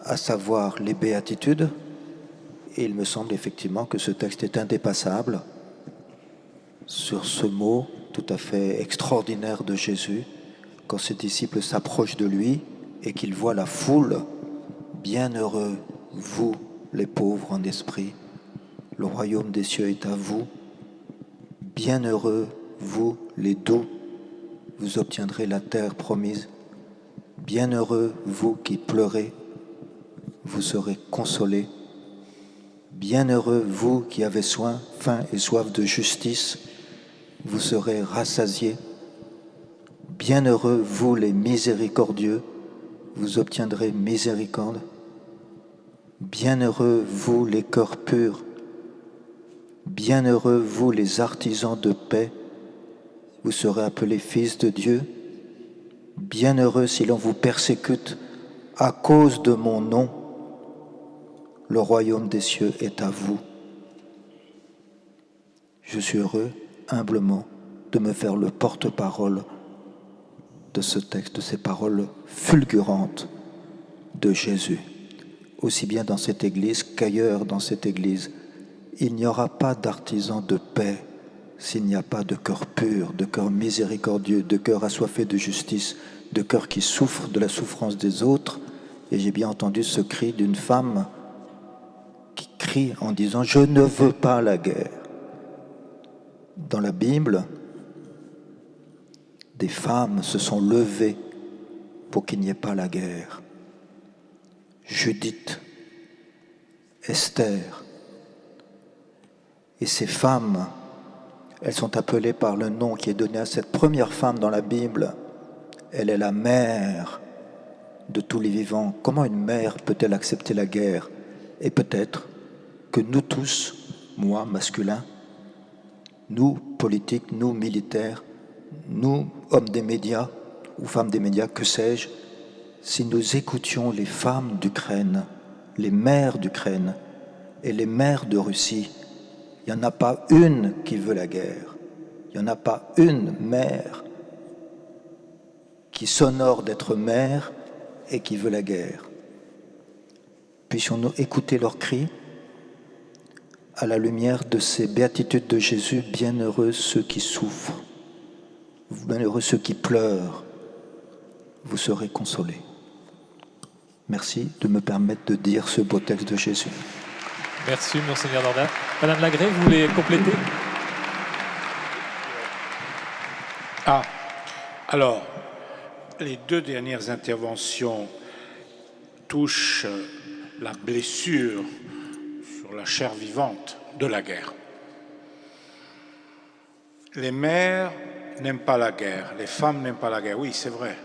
Speaker 7: à savoir les béatitudes. Et il me semble effectivement que ce texte est indépassable sur ce mot tout à fait extraordinaire de Jésus, quand ses disciples s'approchent de lui et qu'ils voient la foule. Bienheureux, vous, les pauvres en esprit, le royaume des cieux est à vous. Bienheureux, vous, les doux, vous obtiendrez la terre promise. Bienheureux, vous qui pleurez, vous serez consolés. Bienheureux, vous qui avez faim et soif de justice, vous serez rassasiés. Bienheureux, vous les miséricordieux, vous obtiendrez miséricorde. Bienheureux vous les cœurs purs, bienheureux vous les artisans de paix, vous serez appelés fils de Dieu. Bienheureux si l'on vous persécute à cause de mon nom, le royaume des cieux est à vous. Je suis heureux, humblement, de me faire le porte-parole de ce texte, de ces paroles fulgurantes de Jésus. Aussi bien dans cette Église qu'ailleurs dans cette Église, il n'y aura pas d'artisans de paix s'il n'y a pas de cœur pur, de cœur miséricordieux, de cœur assoiffé de justice, de cœur qui souffre de la souffrance des autres. Et j'ai bien entendu ce cri d'une femme qui crie en disant « Je ne veux pas la guerre ». Dans la Bible, des femmes se sont levées pour qu'il n'y ait pas la guerre. Judith, Esther. Et ces femmes, elles sont appelées par le nom qui est donné à cette première femme dans la Bible. Elle est la mère de tous les vivants. Comment une mère peut-elle accepter la guerre? Et peut-être que nous tous, moi, masculin, nous, politiques, nous, militaires, nous, hommes des médias ou femmes des médias, que sais-je, si nous écoutions les femmes d'Ukraine, les mères d'Ukraine et les mères de Russie, il n'y en a pas une qui veut la guerre. Il n'y en a pas une mère qui s'honore d'être mère et qui veut la guerre. Puissions-nous écouter leurs cris à la lumière de ces béatitudes de Jésus, bienheureux ceux qui souffrent, bienheureux ceux qui pleurent, vous serez consolés. Merci de me permettre de dire ce beau texte de Jésus.
Speaker 1: Merci, Monseigneur Dordain. Madame Lagré, vous voulez compléter?
Speaker 4: Alors, les deux dernières interventions touchent la blessure sur la chair vivante de la guerre. Les mères n'aiment pas la guerre, les femmes n'aiment pas la guerre. Oui, c'est vrai.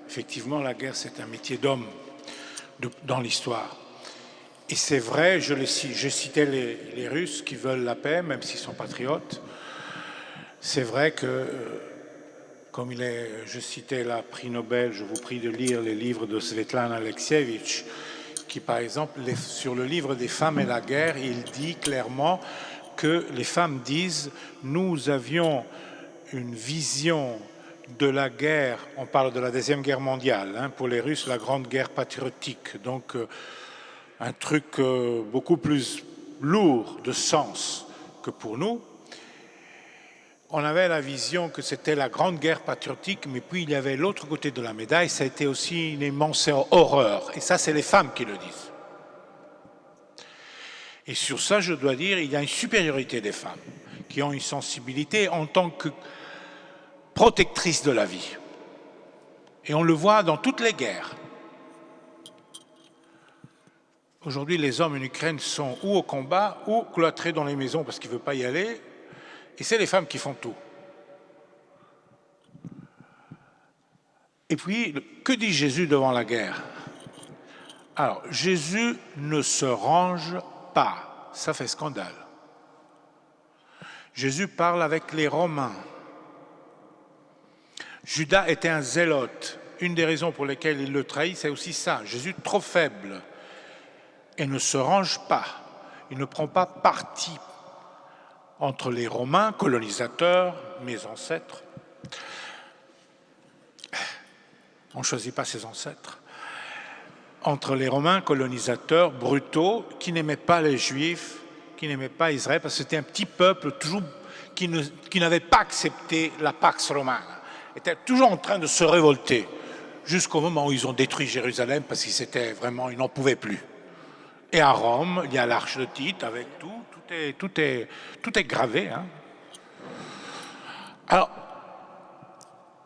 Speaker 4: Effectivement, la guerre, c'est un métier d'homme dans l'histoire. Et c'est vrai, je citais les Russes qui veulent la paix, même s'ils sont patriotes. C'est vrai que, comme je citais la prix Nobel, je vous prie de lire les livres de Svetlana Alexievitch, qui, par exemple, sur le livre des femmes et la guerre, il dit clairement que les femmes disent « Nous avions une vision de la guerre », on parle de la Deuxième Guerre mondiale, hein, pour les Russes, la Grande Guerre patriotique, donc un truc beaucoup plus lourd de sens que pour nous. On avait la vision que c'était la Grande Guerre patriotique, mais puis il y avait l'autre côté de la médaille, ça a été aussi une immense horreur. Et ça, c'est les femmes qui le disent. Et sur ça, je dois dire, il y a une supériorité des femmes qui ont une sensibilité en tant que protectrices de la vie. Et on le voit dans toutes les guerres. Aujourd'hui, les hommes en Ukraine sont ou au combat ou cloîtrés dans les maisons parce qu'ils ne veulent pas y aller. Et c'est les femmes qui font tout. Et puis, que dit Jésus devant la guerre? Alors, Jésus ne se range pas. Ça fait scandale. Jésus parle avec les Romains. Judas était un zélote. Une des raisons pour lesquelles il le trahit, c'est aussi ça. Jésus trop faible et ne se range pas. Il ne prend pas parti entre les Romains, colonisateurs, mes ancêtres. On ne choisit pas ses ancêtres. Entre les Romains, colonisateurs, brutaux, qui n'aimaient pas les Juifs, qui n'aimaient pas Israël, parce que c'était un petit peuple toujours qui n'avait pas accepté la Pax Romana. Était toujours en train de se révolter, jusqu'au moment où ils ont détruit Jérusalem, parce qu'ils n'en pouvaient plus. Et à Rome, il y a l'Arche de Tite avec tout est gravé. Hein. Alors,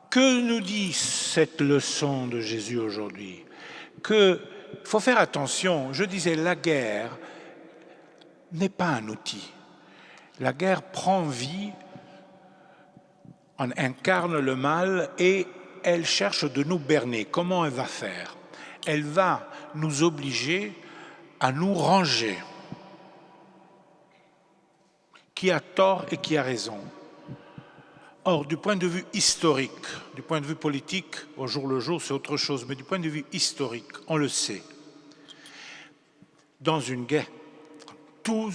Speaker 4: que nous dit cette leçon de Jésus aujourd'hui? Qu'il faut faire attention. Je disais, la guerre n'est pas un outil. La guerre prend vie, on incarne le mal et elle cherche de nous berner. Comment elle va faire? Elle va nous obliger à nous ranger. Qui a tort et qui a raison? Or, du point de vue historique, du point de vue politique, au jour le jour, c'est autre chose, mais du point de vue historique, on le sait. Dans une guerre, tout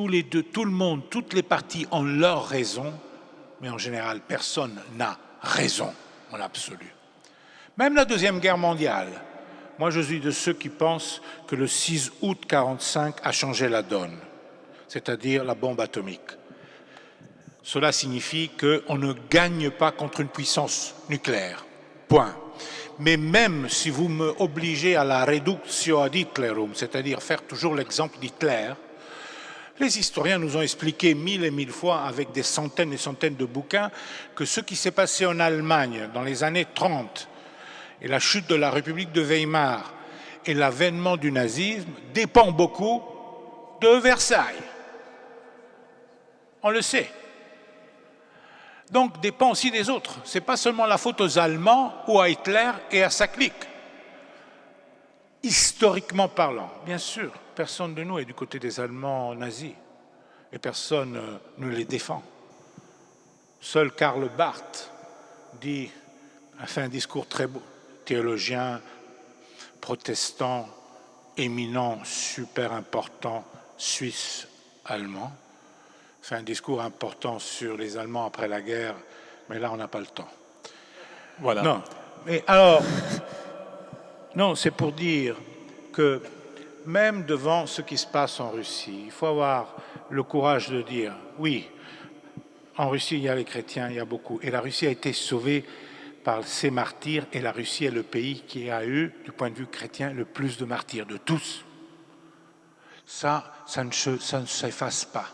Speaker 4: le monde, toutes les parties ont leur raison, mais en général, personne n'a raison en absolu. Même la Deuxième Guerre mondiale, moi je suis de ceux qui pensent que le 6 août 1945 a changé la donne, c'est-à-dire la bombe atomique. Cela signifie qu'on ne gagne pas contre une puissance nucléaire. Point. Mais même si vous me obligez à la reductio ad Hitlerum, c'est-à-dire faire toujours l'exemple d'Hitler, les historiens nous ont expliqué 1000 et 1000 fois avec des centaines et centaines de bouquins que ce qui s'est passé en Allemagne dans les années 30 et la chute de la République de Weimar et l'avènement du nazisme dépend beaucoup de Versailles. On le sait. Donc dépend aussi des autres. Ce n'est pas seulement la faute aux Allemands ou à Hitler et à sa clique. Historiquement parlant, bien sûr, personne de nous est du côté des Allemands nazis et personne ne les défend. Seul Karl Barth a fait un discours très beau, théologien, protestant, éminent, super important, suisse-allemand. Fait un discours important sur les Allemands après la guerre, mais là, on n'a pas le temps.
Speaker 1: Voilà.
Speaker 4: Non, mais alors, non, c'est pour dire que même devant ce qui se passe en Russie, il faut avoir le courage de dire, oui, en Russie, il y a les chrétiens, il y a beaucoup, et la Russie a été sauvée par ses martyrs, et la Russie est le pays qui a eu, du point de vue chrétien, le plus de martyrs de tous. Ça ne s'efface pas.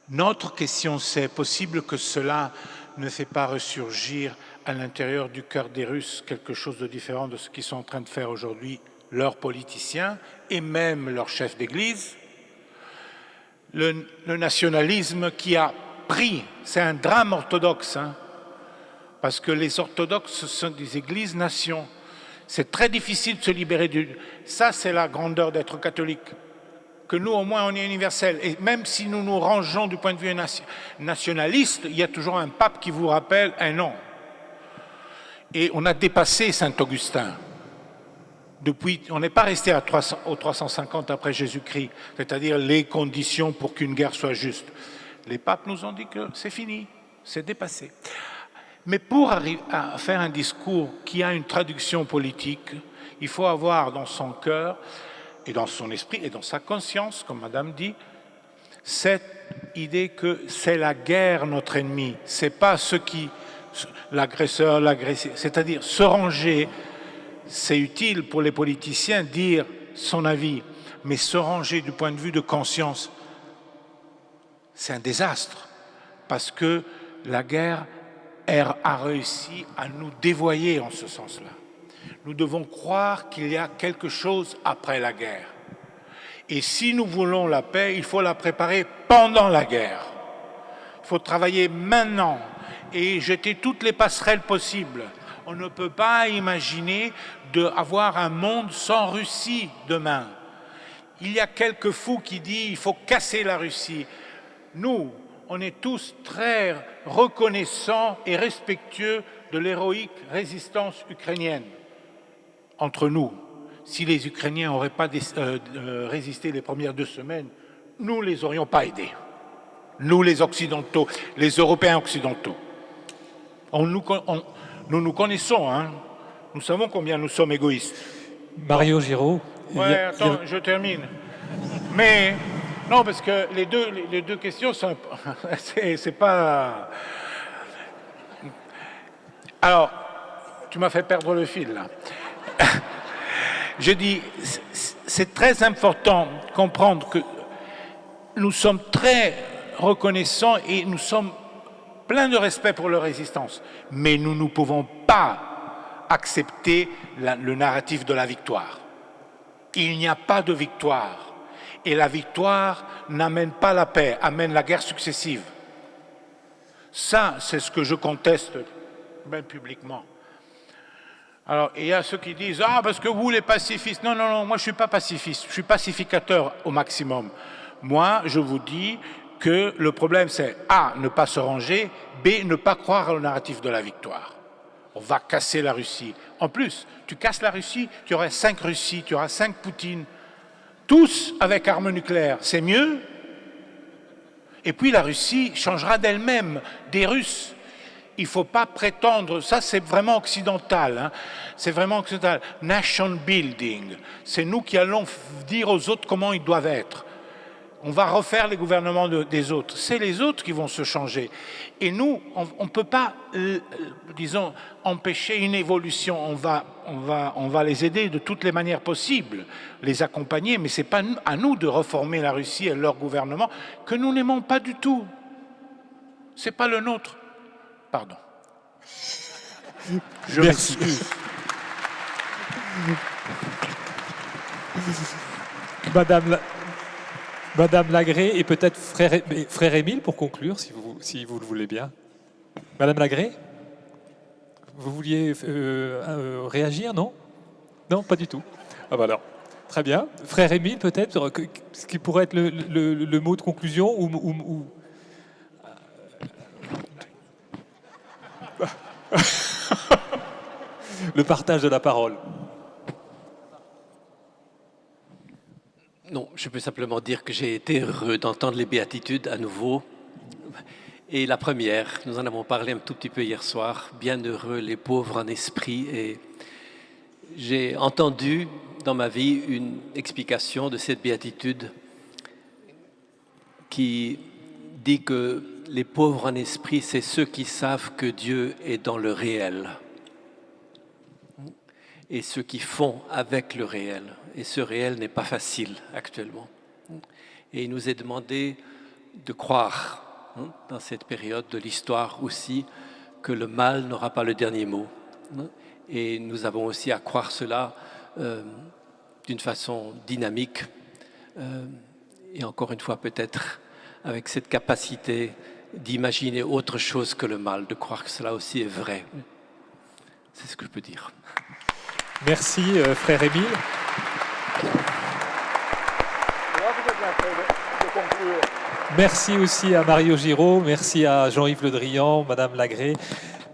Speaker 4: Notre question, c'est possible que cela ne fait pas ressurgir à l'intérieur du cœur des Russes quelque chose de différent de ce qu'ils sont en train de faire aujourd'hui leurs politiciens et même leurs chefs d'Église. Le nationalisme qui a pris, c'est un drame orthodoxe, hein, parce que les orthodoxes sont des églises-nations. C'est très difficile de se libérer du... Ça, c'est la grandeur d'être catholique. Que nous, au moins, on est universel. Et même si nous nous rangeons du point de vue nationaliste, il y a toujours un pape qui vous rappelle un non. Et on a dépassé Saint-Augustin. Depuis, on n'est pas resté au 350 après Jésus-Christ, c'est-à-dire les conditions pour qu'une guerre soit juste. Les papes nous ont dit que c'est fini, c'est dépassé. Mais pour arriver à faire un discours qui a une traduction politique, il faut avoir dans son cœur et dans son esprit et dans sa conscience, comme Madame dit, cette idée que c'est la guerre notre ennemi, c'est pas ce qui l'agresseur, l'agressé, c'est-à-dire se ranger, c'est utile pour les politiciens dire son avis, mais se ranger du point de vue de conscience, c'est un désastre, parce que la guerre a réussi à nous dévoyer en ce sens-là. Nous devons croire qu'il y a quelque chose après la guerre. Et si nous voulons la paix, il faut la préparer pendant la guerre. Il faut travailler maintenant et jeter toutes les passerelles possibles. On ne peut pas imaginer d'avoir un monde sans Russie demain. Il y a quelques fous qui disent qu'il faut casser la Russie. Nous, on est tous très reconnaissants et respectueux de l'héroïque résistance ukrainienne. Entre nous, si les Ukrainiens n'auraient pas résisté les premières 2 semaines, nous ne les aurions pas aidés. Nous, les Occidentaux, les Européens occidentaux. Nous nous connaissons, hein. Nous savons combien nous sommes égoïstes.
Speaker 1: Mario Giraud.
Speaker 4: Ouais, attends, je termine. Mais, non, parce que les deux questions sont... c'est pas... Alors, tu m'as fait perdre le fil, là. Je dis, c'est très important de comprendre que nous sommes très reconnaissants et nous sommes pleins de respect pour leur résistance. Mais nous ne pouvons pas accepter le narratif de la victoire. Il n'y a pas de victoire. Et la victoire n'amène pas la paix, amène la guerre successive. Ça, c'est ce que je conteste, même publiquement. Alors, il y a ceux qui disent « Ah, parce que vous, les pacifistes... » Non, non, non, moi, je ne suis pas pacifiste. Je suis pacificateur au maximum. Moi, je vous dis que le problème, c'est A, ne pas se ranger, B, ne pas croire au narratif de la victoire. On va casser la Russie. En plus, tu casses la Russie, tu auras 5 Russies, tu auras 5 Poutine, tous avec armes nucléaires. C'est mieux. Et puis la Russie changera d'elle-même, des Russes. Il ne faut pas prétendre, ça c'est vraiment occidental, hein, c'est vraiment occidental. Nation building, c'est nous qui allons dire aux autres comment ils doivent être. On va refaire les gouvernements des autres. C'est les autres qui vont se changer. Et nous, on ne peut pas, disons, empêcher une évolution. On va les aider de toutes les manières possibles, les accompagner, mais ce n'est pas à nous de reformer la Russie et leur gouvernement que nous n'aimons pas du tout. Ce n'est pas le nôtre. Pardon. Je m'excuse.
Speaker 1: Madame Lagré et peut-être frère Émile pour conclure, si vous le voulez bien. Madame Lagré, vous vouliez réagir, non? Non, pas du tout. Ah bah alors, très bien. Frère Émile, peut-être, ce qui pourrait être le mot de conclusion ou... Le partage de la parole.
Speaker 8: Non, je peux simplement dire que j'ai été heureux d'entendre les béatitudes à nouveau. Et la première, nous en avons parlé un tout petit peu hier soir, bienheureux les pauvres en esprit. Et j'ai entendu dans ma vie une explication de cette béatitude qui dit que les pauvres en esprit, c'est ceux qui savent que Dieu est dans le réel. Et ceux qui font avec le réel. Et ce réel n'est pas facile actuellement. Et il nous est demandé de croire, dans cette période de l'histoire aussi, que le mal n'aura pas le dernier mot. Et nous avons aussi à croire cela d'une façon dynamique. Et encore une fois, peut-être avec cette capacité d'imaginer autre chose que le mal, de croire que cela aussi est vrai. C'est ce que je peux dire.
Speaker 1: Merci, frère Émile. Merci aussi à Mario Giraud, merci à Jean-Yves Le Drian, Madame Lagré,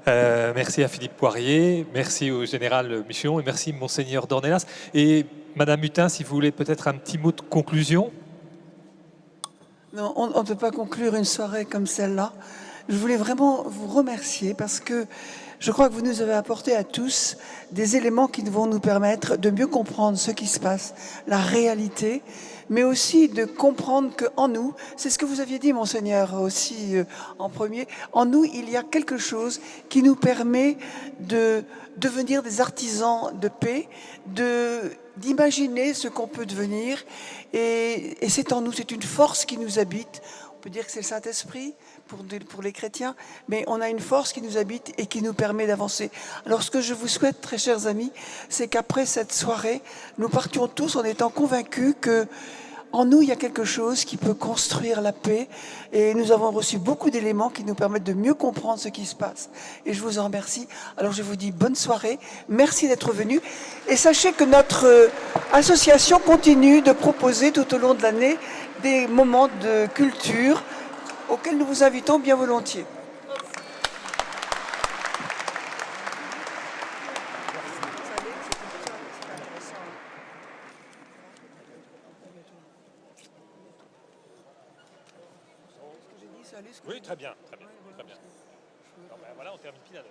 Speaker 1: merci à Philippe Poirier, merci au général Michon et merci Monseigneur Dornelas. Et Madame Hutin, si vous voulez peut-être un petit mot de conclusion.
Speaker 13: Non, on ne peut pas conclure une soirée comme celle-là. Je voulais vraiment vous remercier parce que je crois que vous nous avez apporté à tous des éléments qui vont nous permettre de mieux comprendre ce qui se passe, la réalité, mais aussi de comprendre qu'en nous, c'est ce que vous aviez dit, Monseigneur, aussi en premier, en nous, il y a quelque chose qui nous permet de devenir des artisans de paix, d'imaginer ce qu'on peut devenir, et c'est en nous, c'est une force qui nous habite. On peut dire que c'est le Saint-Esprit pour les chrétiens, mais on a une force qui nous habite et qui nous permet d'avancer. Alors ce que je vous souhaite, très chers amis, c'est qu'après cette soirée, nous partions tous en étant convaincus que en nous, il y a quelque chose qui peut construire la paix, et nous avons reçu beaucoup d'éléments qui nous permettent de mieux comprendre ce qui se passe. Et je vous en remercie. Alors je vous dis bonne soirée, merci d'être venus, et sachez que notre association continue de proposer tout au long de l'année des moments de culture auxquels nous vous invitons bien volontiers.
Speaker 1: Oui, très bien, très bien, très bien. Alors, ben, voilà, on termine pile à l'heure.